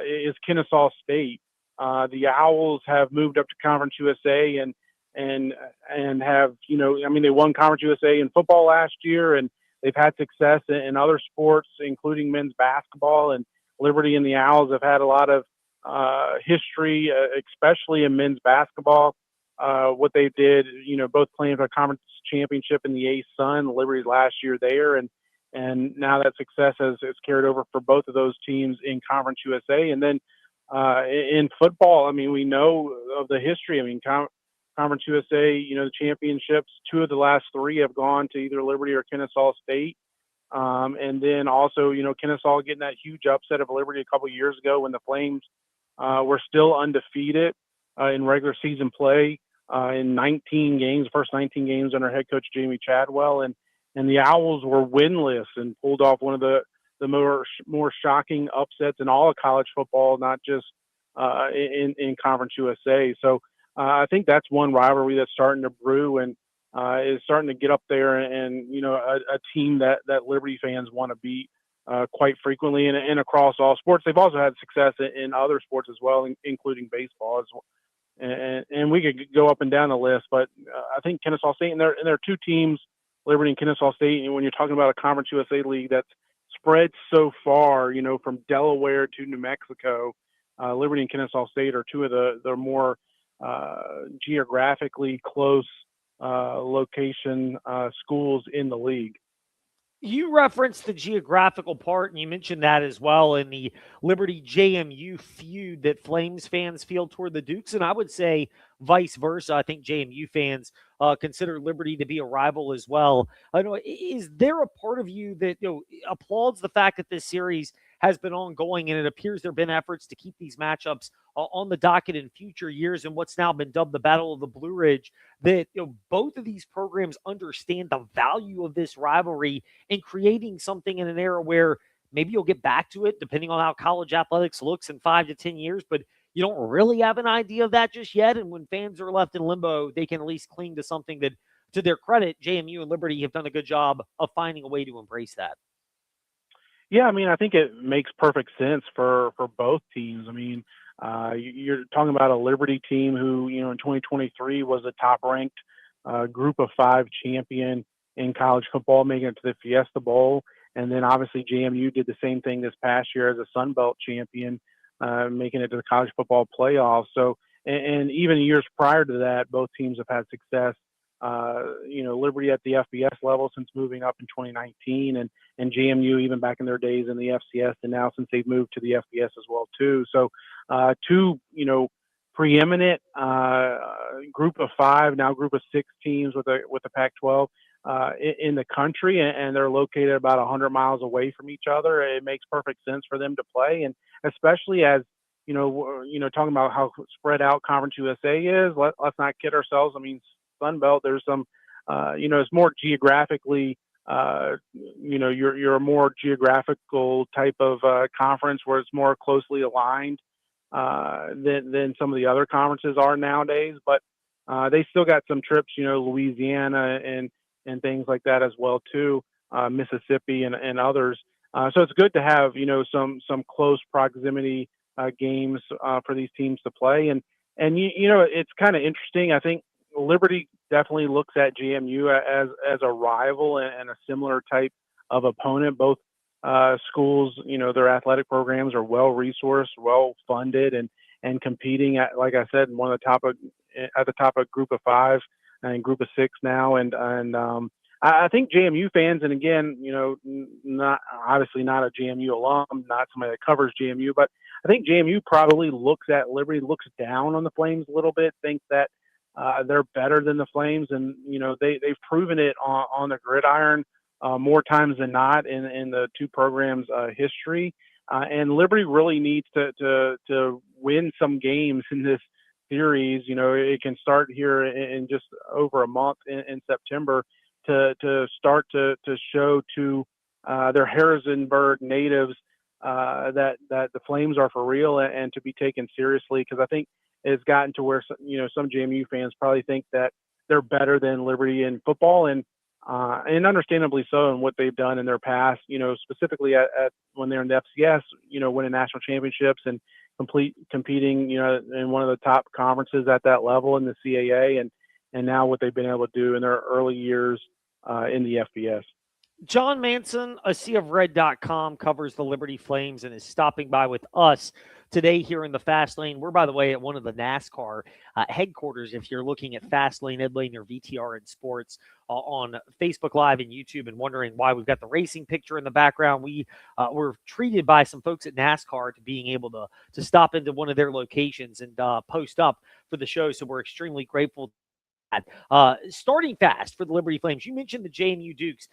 is Kennesaw State. The Owls have moved up to Conference USA and have, they won Conference USA in football last year, and they've had success in other sports, including men's basketball, and Liberty and the Owls have had a lot of history, especially in men's basketball. what they did, both playing for a conference championship in the A-Sun, Liberty's last year there, and now that success has carried over for both of those teams in Conference USA. And then in football, I mean, we know of the history. I mean, Conference USA, the championships, 2 of the last 3 have gone to either Liberty or Kennesaw State. And then also, Kennesaw getting that huge upset of Liberty a couple years ago when the Flames were still undefeated in regular season play in 19 games, first 19 games under head coach Jamie Chadwell. And the Owls were winless and pulled off one of the more shocking upsets in all of college football, not just in Conference USA. So I think that's one rivalry that's starting to brew and is starting to get up there, and a team that Liberty fans want to beat quite frequently and across all sports. They've also had success in other sports as well, including baseball as well. And we could go up and down the list, but I think Kennesaw State, and there are 2 teams, Liberty and Kennesaw State, and when you're talking about a Conference USA league that's spread so far, from Delaware to New Mexico, Liberty and Kennesaw State are 2 of the more geographically close location schools in the league. You referenced the geographical part, and you mentioned that as well in the Liberty JMU feud that Flames fans feel toward the Dukes, and I would say vice versa. I think JMU fans consider Liberty to be a rival as well. I know, is there a part of you that applauds the fact that this series has been ongoing, and it appears there have been efforts to keep these matchups on the docket in future years, and what's now been dubbed the Battle of the Blue Ridge, that both of these programs understand the value of this rivalry and creating something in an era where maybe you'll get back to it depending on how college athletics looks in 5 to 10 years, but you don't really have an idea of that just yet. And when fans are left in limbo, they can at least cling to something that, to their credit, JMU and Liberty have done a good job of finding a way to embrace that. Yeah, I mean, I think it makes perfect sense for both teams. I mean, you're talking about a Liberty team who, in 2023 was a top-ranked Group of 5 champion in college football, making it to the Fiesta Bowl. And then obviously JMU did the same thing this past year as a Sun Belt champion, making it to the college football playoffs. So, and even years prior to that, both teams have had success. Liberty at the FBS level since moving up in 2019, and JMU even back in their days in the FCS, and now since they've moved to the FBS as well too. So 2 preeminent Group of 5, now Group of 6 teams with the Pac-12 in the country, and they're located about 100 miles away from each other. It makes perfect sense for them to play, and especially as talking about how spread out Conference USA is. Let's not kid ourselves. I mean, Sun Belt, there's some, it's more geographically, you're a more geographical type of conference where it's more closely aligned than some of the other conferences are nowadays. But they still got some trips, Louisiana and things like that as well too, Mississippi and others. So it's good to have, some close proximity games for these teams to play. And it's kind of interesting. I think Liberty definitely looks at JMU as a rival and a similar type of opponent. Both schools, their athletic programs are well resourced, well funded, and competing at, like I said, at the top of Group of 5 and Group of 6 now. And I think JMU fans, and again, not obviously not a JMU alum, not somebody that covers JMU, but I think JMU probably looks at Liberty, looks down on the Flames a little bit, thinks that they're better than the Flames, and they've proven it on the gridiron more times than not in the 2 programs' history. And Liberty really needs to win some games in this series. It can start here in just over a month in September to start to show to their Harrisonburg natives that the Flames are for real and to be taken seriously, because I think it's gotten to where some JMU fans probably think that they're better than Liberty in football, and understandably so in what they've done in their past. Specifically at when they're in the FCS, winning national championships and competing, in one of the top conferences at that level in the CAA, and now what they've been able to do in their early years in the FBS. John Manson, a seaofred.com, covers the Liberty Flames and is stopping by with us today here in the Fast Lane. We're, by the way, at one of the NASCAR headquarters. If you're looking at Fast Lane, Ed Lane, or VTRN Sports on Facebook Live and YouTube and wondering why we've got the racing picture in the background, we were treated by some folks at NASCAR to being able to stop into one of their locations and post up for the show. So we're extremely grateful. Starting fast for the Liberty Flames. You mentioned the JMU Dukes.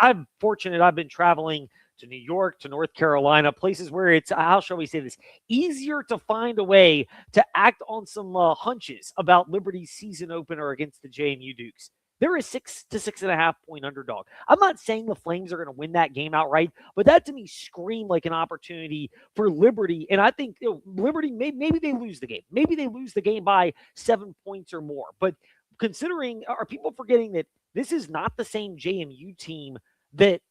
I'm fortunate. I've been traveling to New York, to North Carolina, places where it's, how shall we say this, easier to find a way to act on some hunches about Liberty's season opener against the JMU Dukes. They're a 6 to 6.5 point underdog. I'm not saying the Flames are going to win that game outright, but that to me screamed like an opportunity for Liberty. And I think Liberty, maybe they lose the game. Maybe they lose the game by 7 points or more. But considering, are people forgetting that this is not the same JMU team that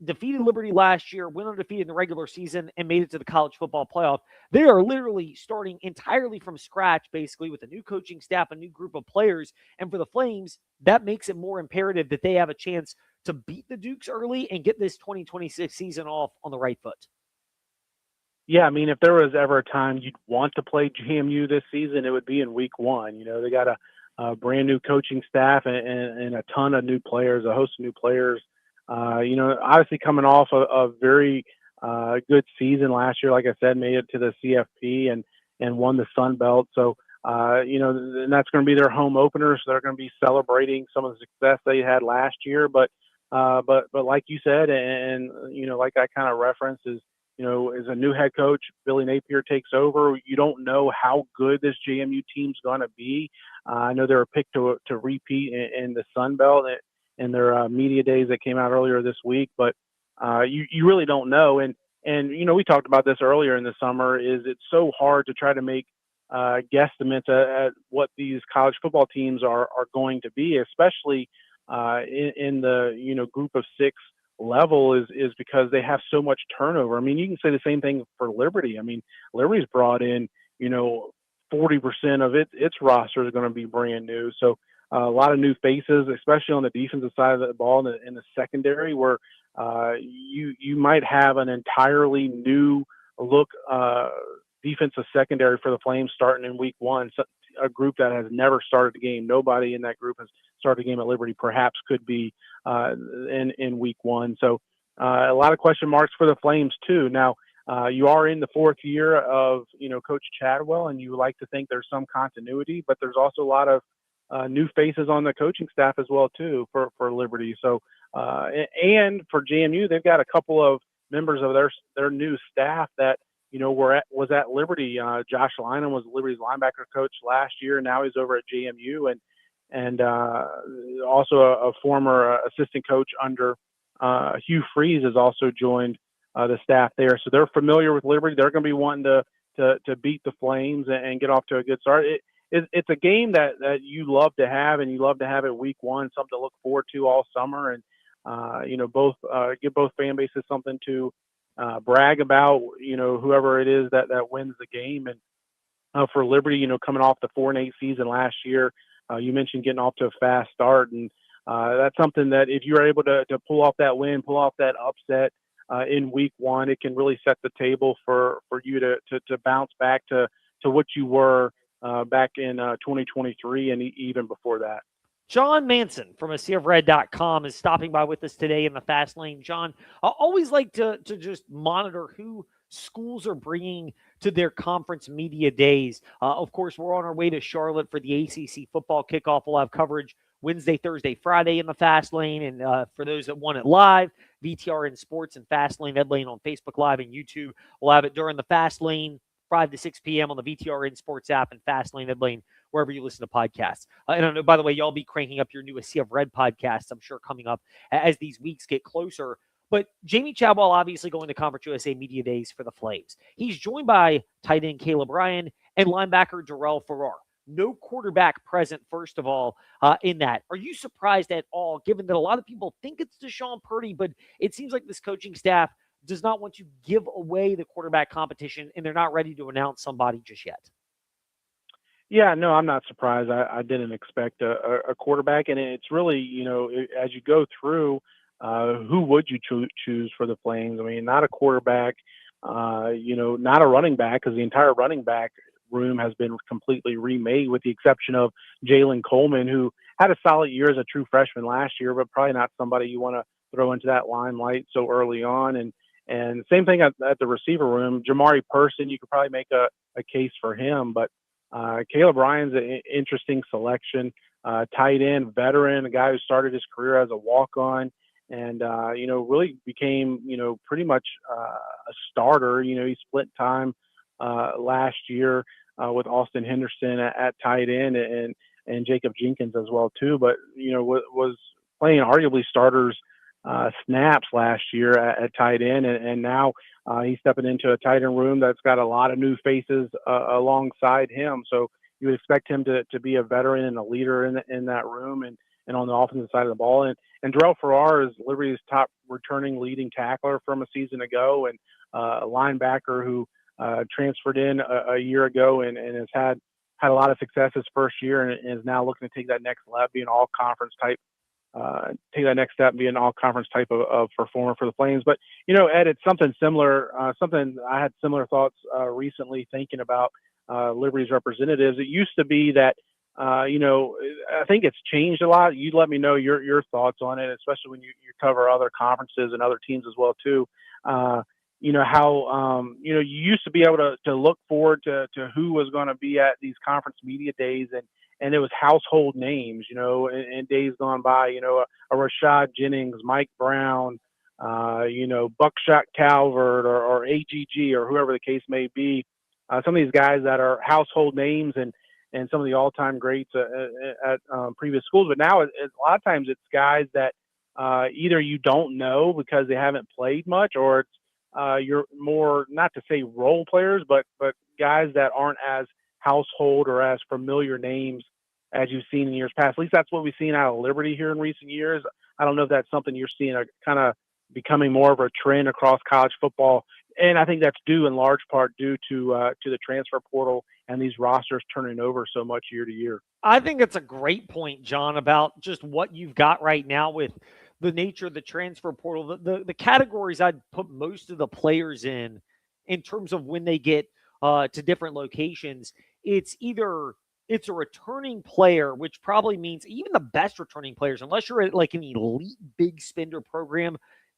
defeated Liberty last year, went undefeated in the regular season, and made it to the college football playoff? They are literally starting entirely from scratch, basically, with a new coaching staff, a new group of players. And for the Flames, that makes it more imperative that they have a chance to beat the Dukes early and get this 2026 season off on the right foot. Yeah, I mean, if there was ever a time you'd want to play JMU this season, it would be in week 1. They got a brand new coaching staff and a ton of new players, a host of new players. Obviously coming off a very good season last year, like I said, made it to the CFP and won the Sun Belt. So, and that's going to be their home opener. So they're going to be celebrating some of the success they had last year. But like you said, and like I kind of referenced is, as a new head coach, Billy Napier takes over. You don't know how good this JMU team's going to be. I know they were picked to repeat in the Sun Belt in their media days that came out earlier this week, but you really don't know. And we talked about this earlier in the summer. Is it's so hard to try to make guesstimates at what these college football teams are going to be, especially in the group of 6 level, is because they have so much turnover. I mean, you can say the same thing for Liberty. I mean, Liberty's brought in 40% of its roster is going to be brand new. So a lot of new faces, especially on the defensive side of the ball in the secondary, where you might have an entirely new look defensive secondary for the Flames starting in week 1. So a group that has never started the game. Nobody in that group has started a game at Liberty. Perhaps could be in week 1. So a lot of question marks for the Flames too. Now you are in the 4th year of Coach Chadwell, and you like to think there's some continuity, but there's also a lot of new faces on the coaching staff as well too for Liberty. So and for JMU, they've got a couple of members of their new staff that was at Liberty. Josh Lynam was Liberty's linebacker coach last year. Now he's over at JMU, and also a former assistant coach under Hugh Freeze has also joined the staff there. So they're familiar with Liberty. They're going to be wanting to beat the Flames and get off to a good start. It's a game that you love to have, and you love to have it week 1, something to look forward to all summer, and both give both fan bases something to brag about. Whoever it is that wins the game, and for Liberty, coming off the 4-8 season last year, you mentioned getting off to a fast start, and that's something that if you're able to pull off that win, pull off that upset in week 1, it can really set the table for you to bounce back to what you were back in 2023 and even before that. John Manson from AseaofRed.com is stopping by with us today in the Fast Lane. John, I always like to just monitor who schools are bringing to their conference media days. Of course, we're on our way to Charlotte for the ACC football kickoff. We'll have coverage Wednesday, Thursday, Friday in the Fast Lane. And for those that want it live, VTRN Sports and Fast Lane, Ed Lane on Facebook Live and YouTube. We'll have it during the Fast Lane, 5 to 6 p.m. on the VTRN Sports app and Fast Lane, Ed Lane, wherever you listen to podcasts. And I know, by the way, y'all be cranking up your new Sea of Red podcast, I'm sure, coming up as these weeks get closer. But Jamie Chadwell obviously going to Conference USA Media Days for the Flames. He's joined by tight end Caleb Ryan and linebacker Darrell Farrar. No quarterback present, first of all, in that. Are you surprised at all, given that a lot of people think it's Deshaun Purdy, but it seems like this coaching staff does not want to give away the quarterback competition, and they're not ready to announce somebody just yet? Yeah, no, I'm not surprised. I didn't expect a quarterback, and it's really, as you go through, who would you choose for the Flames? I mean, not a quarterback. not a running back, because the entire running back room has been completely remade with the exception of Jalen Coleman, who had a solid year as a true freshman last year, but probably not somebody you want to throw into that limelight so early on. And same thing at the receiver room. Jamari Person, you could probably make a case for him, but Caleb Ryan's an interesting selection. Tight end, veteran, a guy who started his career as a walk-on and, really became, pretty much a starter. He split time last year with Austin Henderson at tight end and Jacob Jenkins as well, too. But, was playing arguably starters snaps last year at tight end. And now he's stepping into a tight end room that's got a lot of new faces alongside him. So you would expect him to be a veteran and a leader in that room and on the offensive side of the ball. And Darrell Farrar is Liberty's top returning leading tackler from a season ago, and a linebacker who transferred in a year ago and has had a lot of success his first year and is now looking to take that next step, be an all-conference type, take that next step, be an all-conference type of performer for the Flames. But, Ed, it's something similar, something I had similar thoughts recently thinking about Liberty's representatives. It used to be that, I think it's changed a lot. You let me know your thoughts on it, especially when you cover other conferences and other teams as well, too. How, you used to be able to look forward to who was going to be at these conference media days and it was household names, in days gone by, a Rashad Jennings, Mike Brown, Buckshot Calvert or AGG or whoever the case may be. Some of these guys that are household names and some of the all-time greats at previous schools. But now a lot of times it's guys that either you don't know because they haven't played much, or it's you're more, not to say role players, but guys that aren't as household or as familiar names as you've seen in years past. At least that's what we've seen out of Liberty here in recent years. I don't know if that's something you're seeing kind of becoming more of a trend across college football. And I think that's due in large part to the transfer portal and these rosters turning over so much year to year. I think it's a great point, John, about just what you've got right now with the nature of the transfer portal. The categories I'd put most of the players in terms of when they get to different locations, it's either it's a returning player, which probably means even the best returning players, unless you're at like an elite big spender program,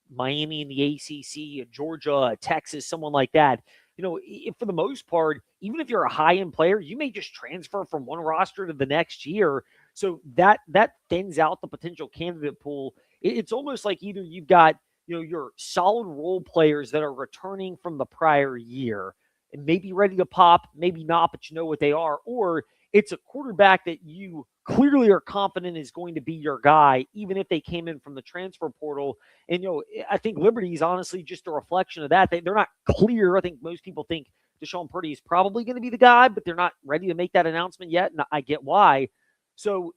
Miami in the ACC, Georgia, Texas, someone like that. For the most part, even if you're a high-end player, you may just transfer from one roster to the next year. So that thins out the potential candidate pool. It's almost like either you've got, your solid role players that are returning from the prior year and maybe ready to pop, maybe not, but you know what they are, or it's a quarterback that you clearly are confident is going to be your guy, even if they came in from the transfer portal. And, I think Liberty is honestly just a reflection of that. They're not clear. I think most people think Deshaun Purdy is probably going to be the guy, but they're not ready to make that announcement yet. And I get why. So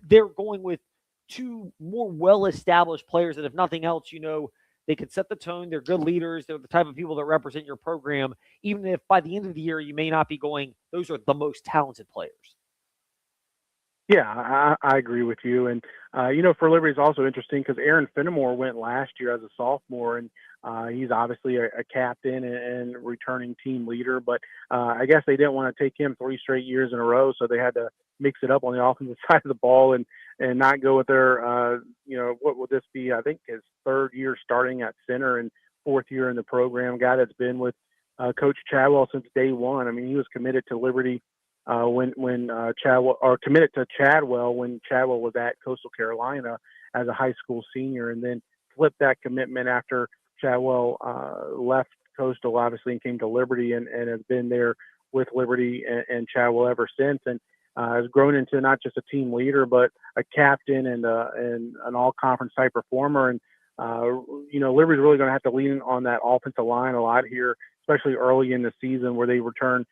they're going with two more well-established players that, if nothing else, they could set the tone. They're good leaders. They're the type of people that represent your program, even if by the end of the year you may not be going, those are the most talented players. Yeah, I agree with you. And, for Liberty, it's also interesting because Aaron Fenimore went last year as a sophomore, and he's obviously a captain and returning team leader. But I guess they didn't want to take him 3 straight years in a row, so they had to mix it up on the offensive side of the ball and not go with their, what would this be? I think his 3rd year starting at center and 4th year in the program, guy that's been with Coach Chadwell since day one. I mean, he was committed to Liberty when Chadwell, or committed to Chadwell when Chadwell was at Coastal Carolina as a high school senior, and then flipped that commitment after Chadwell left Coastal, obviously, and came to Liberty and has been there with Liberty and Chadwell ever since, and has grown into not just a team leader, but a captain and an all-conference type performer. And, Liberty's really going to have to lean on that offensive line a lot here, especially early in the season where they return,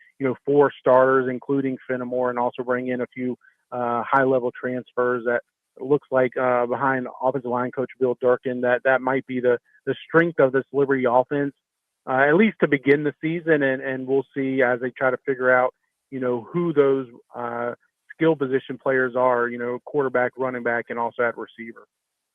4 starters, including Fenimore, and also bring in a few high-level transfers that looks like behind offensive line coach Bill Durkin, that might be the strength of this Liberty offense, at least to begin the season. And we'll see as they try to figure out, who those skill position players are, quarterback, running back, and also at receiver.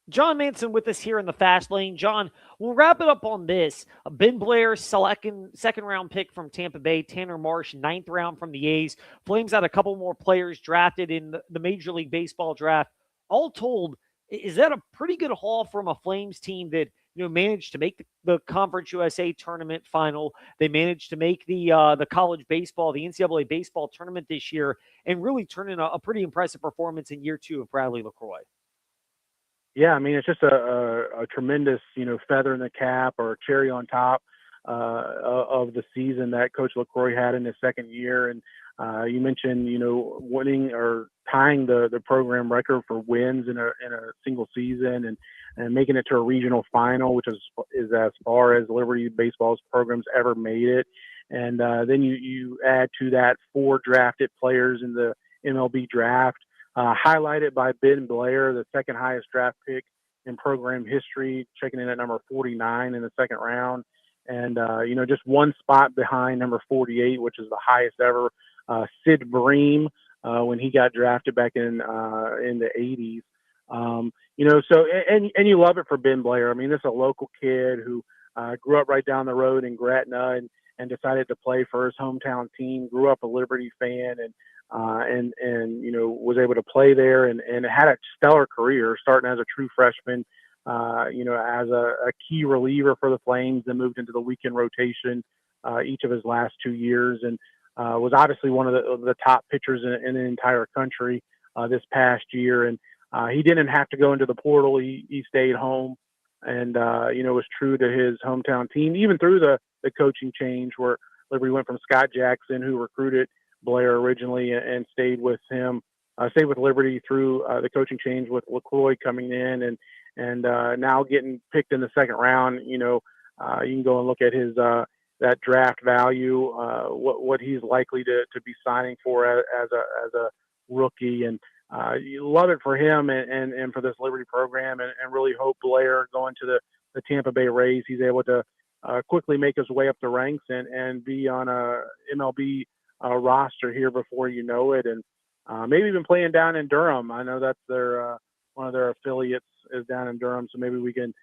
John Manson with us here in the Fast Lane. John, we'll wrap it up on this. Ben Blair, second round pick from Tampa Bay. Tanner Marsh, 9th round from the A's. Flames had a couple more players drafted in the Major League Baseball draft. All told, is that a pretty good haul from a Flames team that managed to make the Conference USA tournament final? They managed to make the college baseball, the NCAA baseball tournament this year, and really turn in a pretty impressive performance in year 2 of Bradley LaCroix. Yeah, I mean, it's just a tremendous, feather in the cap or cherry on top of the season that Coach LaCroix had in his second year. And you mentioned, winning or tying the program record for wins in a single season and making it to a regional final, which is as far as Liberty Baseball's programs ever made it. And then you add to that 4 drafted players in the MLB draft. Highlighted by Ben Blair, the second highest draft pick in program history, checking in at number 49 in the second round. And, just one spot behind number 48, which is the highest ever, Sid Bream, when he got drafted back in the 80s. So you love it for Ben Blair. I mean, this is a local kid who grew up right down the road in Gretna and decided to play for his hometown team, grew up a Liberty fan and was able to play there and had a stellar career starting as a true freshman, as a key reliever for the Flames, then moved into the weekend rotation each of his last 2 years and was obviously one of the top pitchers in the entire country this past year. And he didn't have to go into the portal. He stayed home and, was true to his hometown team, even through the coaching change where Liberty went from Scott Jackson, who recruited Blair originally, and stayed with Liberty through the coaching change with LaCroix coming in and now getting picked in the second round. You can go and look at his that draft value, what he's likely to be signing for as a rookie, and you love it for him and for this Liberty program, and really hope Blair going to the Tampa Bay Rays, he's able to quickly make his way up the ranks and be on a MLB roster here before you know it, and maybe even playing down in Durham. I know that's their one of their affiliates is down in Durham, so maybe we can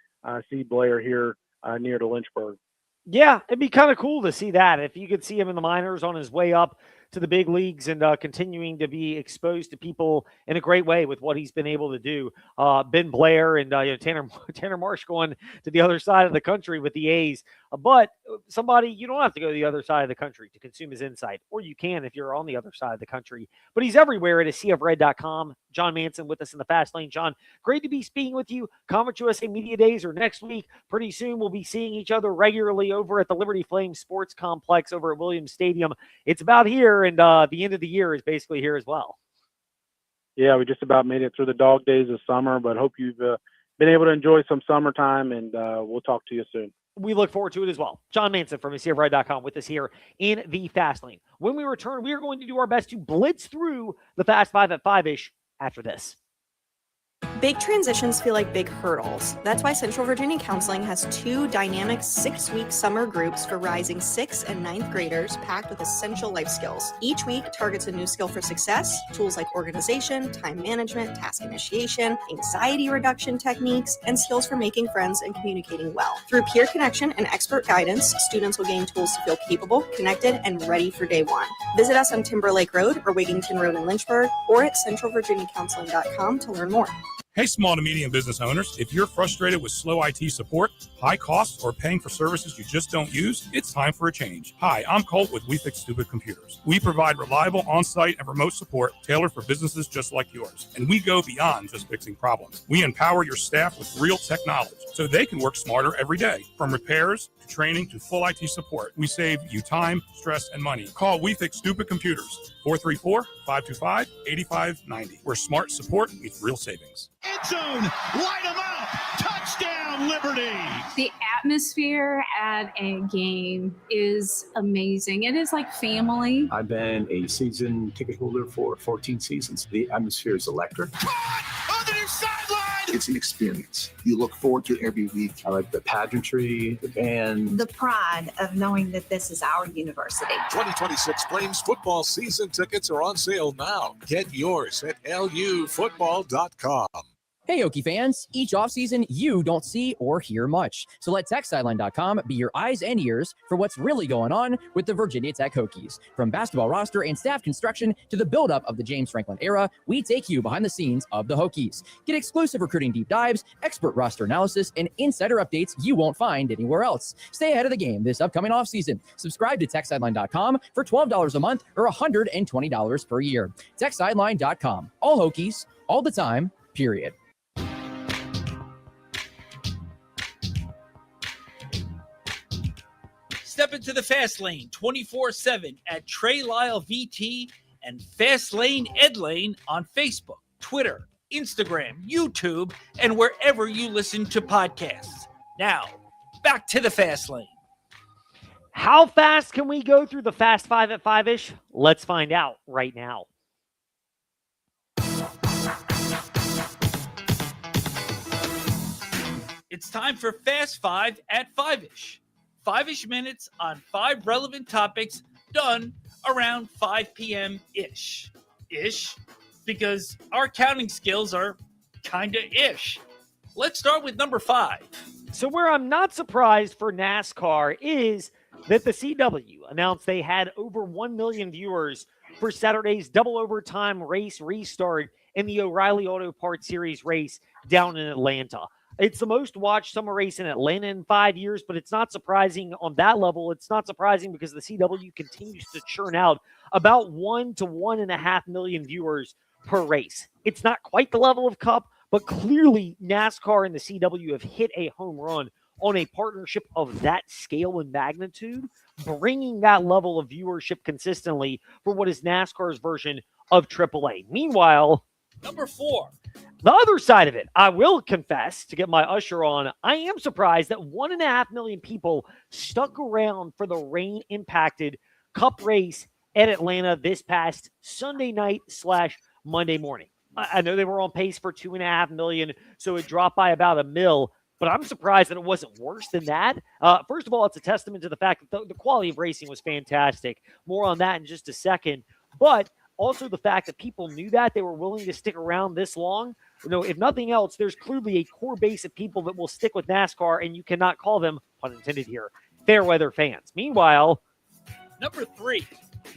see Blair here near to Lynchburg. Yeah, it'd be kind of cool to see that. If you could see him in the minors on his way up to the big leagues and continuing to be exposed to people in a great way with what he's been able to do. Ben Blair and Tanner Marsh going to the other side of the country with the A's. But somebody, you don't have to go to the other side of the country to consume his insight, or you can if you're on the other side of the country. But he's everywhere at seaofred.com. John Manson with us in the Fast Lane. John, great to be speaking with you. Conference USA Media Days are next week. Pretty soon we'll be seeing each other regularly over at the Liberty Flames Sports Complex over at Williams Stadium. It's about here, and the end of the year is basically here as well. Yeah, we just about made it through the dog days of summer, but hope you've been able to enjoy some summertime, and we'll talk to you soon. We look forward to it as well. John Manson from seaofred.com with us here in the Fast Lane. When we return, we are going to do our best to blitz through the Fast Five at 5-ish after this. Big transitions feel like big hurdles. That's why Central Virginia Counseling has 2 dynamic 6-week summer groups for rising 6th and 9th graders packed with essential life skills. Each week targets a new skill for success, tools like organization, time management, task initiation, anxiety reduction techniques, and skills for making friends and communicating well. Through peer connection and expert guidance, students will gain tools to feel capable, connected, and ready for day one. Visit us on Timberlake Road or Wigington Road in Lynchburg, or at centralvirginiacounseling.com to learn more. Hey, small to medium business owners, if you're frustrated with slow IT support, high costs, or paying for services you just don't use, it's time for a change. Hi, I'm Colt with We Fix Stupid Computers. We provide reliable on-site and remote support tailored for businesses just like yours. And we go beyond just fixing problems. We empower your staff with real tech knowledge so they can work smarter every day. From repairs to training to full IT support, we save you time, stress, and money. Call We Fix Stupid Computers, 434-525-8590. Where smart support meets real savings. End zone, light them up, touchdown Liberty. The atmosphere at a game is amazing. It is like family. I've been a season ticket holder for 14 seasons. The atmosphere is electric. On the near sideline. It's an experience you look forward to every week. I like the pageantry, the band. The pride of knowing that this is our university. 2026 Flames football season tickets are on sale now. Get yours at lufootball.com. Hey, Hokie fans, each offseason, you don't see or hear much. So let TechSideline.com be your eyes and ears for what's really going on with the Virginia Tech Hokies. From basketball roster and staff construction to the buildup of the James Franklin era, we take you behind the scenes of the Hokies. Get exclusive recruiting deep dives, expert roster analysis, and insider updates you won't find anywhere else. Stay ahead of the game this upcoming offseason. Subscribe to TechSideline.com for $12 a month or $120 per year. TechSideline.com. All Hokies, all the time, period. Step into the Fast Lane 24/7 at Trey Lyle VT and Fast Lane Ed Lane on Facebook, Twitter, Instagram, YouTube, and wherever you listen to podcasts. Now, back to the Fast Lane. How fast can we go through the Fast Five at 5-ish? Let's find out right now. It's time for Fast Five at 5-ish. 5-ish minutes on 5 relevant topics done around 5 p.m.-ish. Ish, because our counting skills are kind of ish. Let's start with number 5. So where I'm not surprised for NASCAR is that the CW announced they had over 1 million viewers for Saturday's double overtime race restart in the O'Reilly Auto Parts Series race down in Atlanta. It's the most watched summer race in Atlanta in 5 years, but it's not surprising on that level. It's not surprising because the CW continues to churn out about 1 to 1.5 million viewers per race. It's not quite the level of Cup, but clearly NASCAR and the CW have hit a home run on a partnership of that scale and magnitude, bringing that level of viewership consistently for what is NASCAR's version of AAA. Meanwhile, number 4. The other side of it, I will confess, to get my usher on, I am surprised that 1.5 million people stuck around for the rain-impacted Cup race at Atlanta this past Sunday night / Monday morning. I know they were on pace for 2.5 million, so it dropped by about a mil, but I'm surprised that it wasn't worse than that. First of all, it's a testament to the fact that the quality of racing was fantastic. More on that in just a second. But also the fact that people knew that they were willing to stick around this long. If nothing else, there's clearly a core base of people that will stick with NASCAR, and you cannot call them, pun intended here, fair weather fans. Meanwhile, number 3.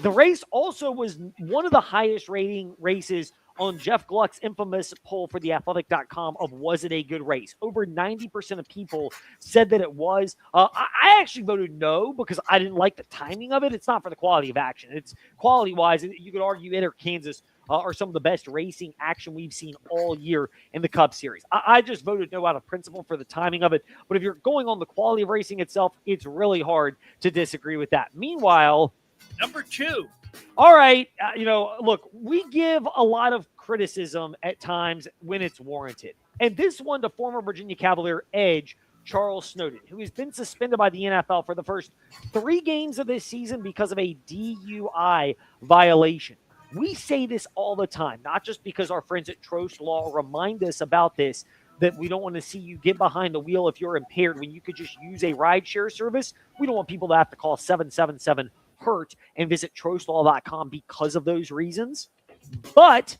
The race also was one of the highest rating races on Jeff Gluck's infamous poll for theathletic.com of was it a good race. Over 90% of people said that it was. I actually voted no because I didn't like the timing of it. It's not for the quality of action. It's quality-wise, you could argue it or Kansas are some of the best racing action we've seen all year in the Cup Series. I just voted no out of principle for the timing of it. But if you're going on the quality of racing itself, it's really hard to disagree with that. Meanwhile, number 2. All right, look, we give a lot of criticism at times when it's warranted. And this one to former Virginia Cavalier edge Charles Snowden, who has been suspended by the NFL for the first 3 games of this season because of a DUI violation. We say this all the time, not just because our friends at Trost Law remind us about this, that we don't want to see you get behind the wheel if you're impaired when you could just use a rideshare service. We don't want people to have to call 777-HURT and visit trostlaw.com because of those reasons. But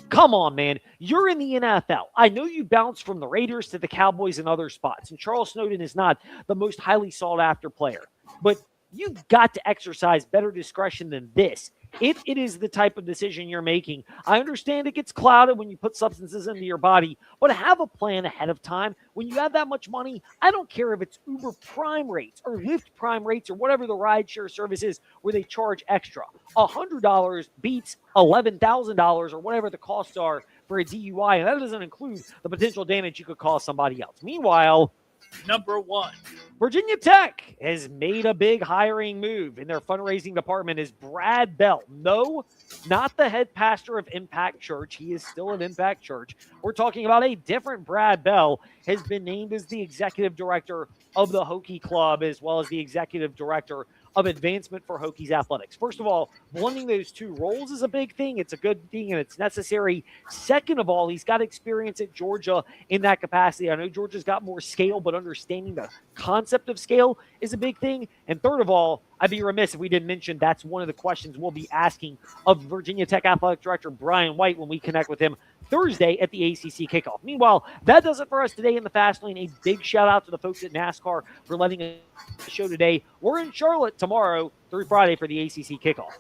come on, man. You're in the NFL. I know you bounced from the Raiders to the Cowboys and other spots, and Charles Snowden is not the most highly sought-after player. But you've got to exercise better discretion than this. If it is the type of decision you're making, I understand it gets clouded when you put substances into your body, but have a plan ahead of time. When you have that much money, I don't care if it's Uber Prime rates or Lyft Prime rates or whatever the rideshare service is where they charge extra. $100 beats $11,000 or whatever the costs are for a DUI, and that doesn't include the potential damage you could cause somebody else. Meanwhile, number 1. Virginia Tech has made a big hiring move in their fundraising department is Brad Bell. No, not the head pastor of Impact Church. He is still at Impact Church. We're talking about a different Brad Bell has been named as the executive director of the Hokie Club as well as the executive director of advancement for Hokies athletics. First of all, blending those two roles is a big thing. It's a good thing and it's necessary. Second of all, he's got experience at Georgia in that capacity. I know Georgia's got more scale, but understanding the concept of scale is a big thing. And third of all, I'd be remiss if we didn't mention that's one of the questions we'll be asking of Virginia Tech Athletic Director Brian White when we connect with him Thursday at the ACC kickoff. Meanwhile, that does it for us today in the Fast Lane. A big shout out to the folks at NASCAR for letting us show today. We're in Charlotte tomorrow through Friday for the ACC kickoff.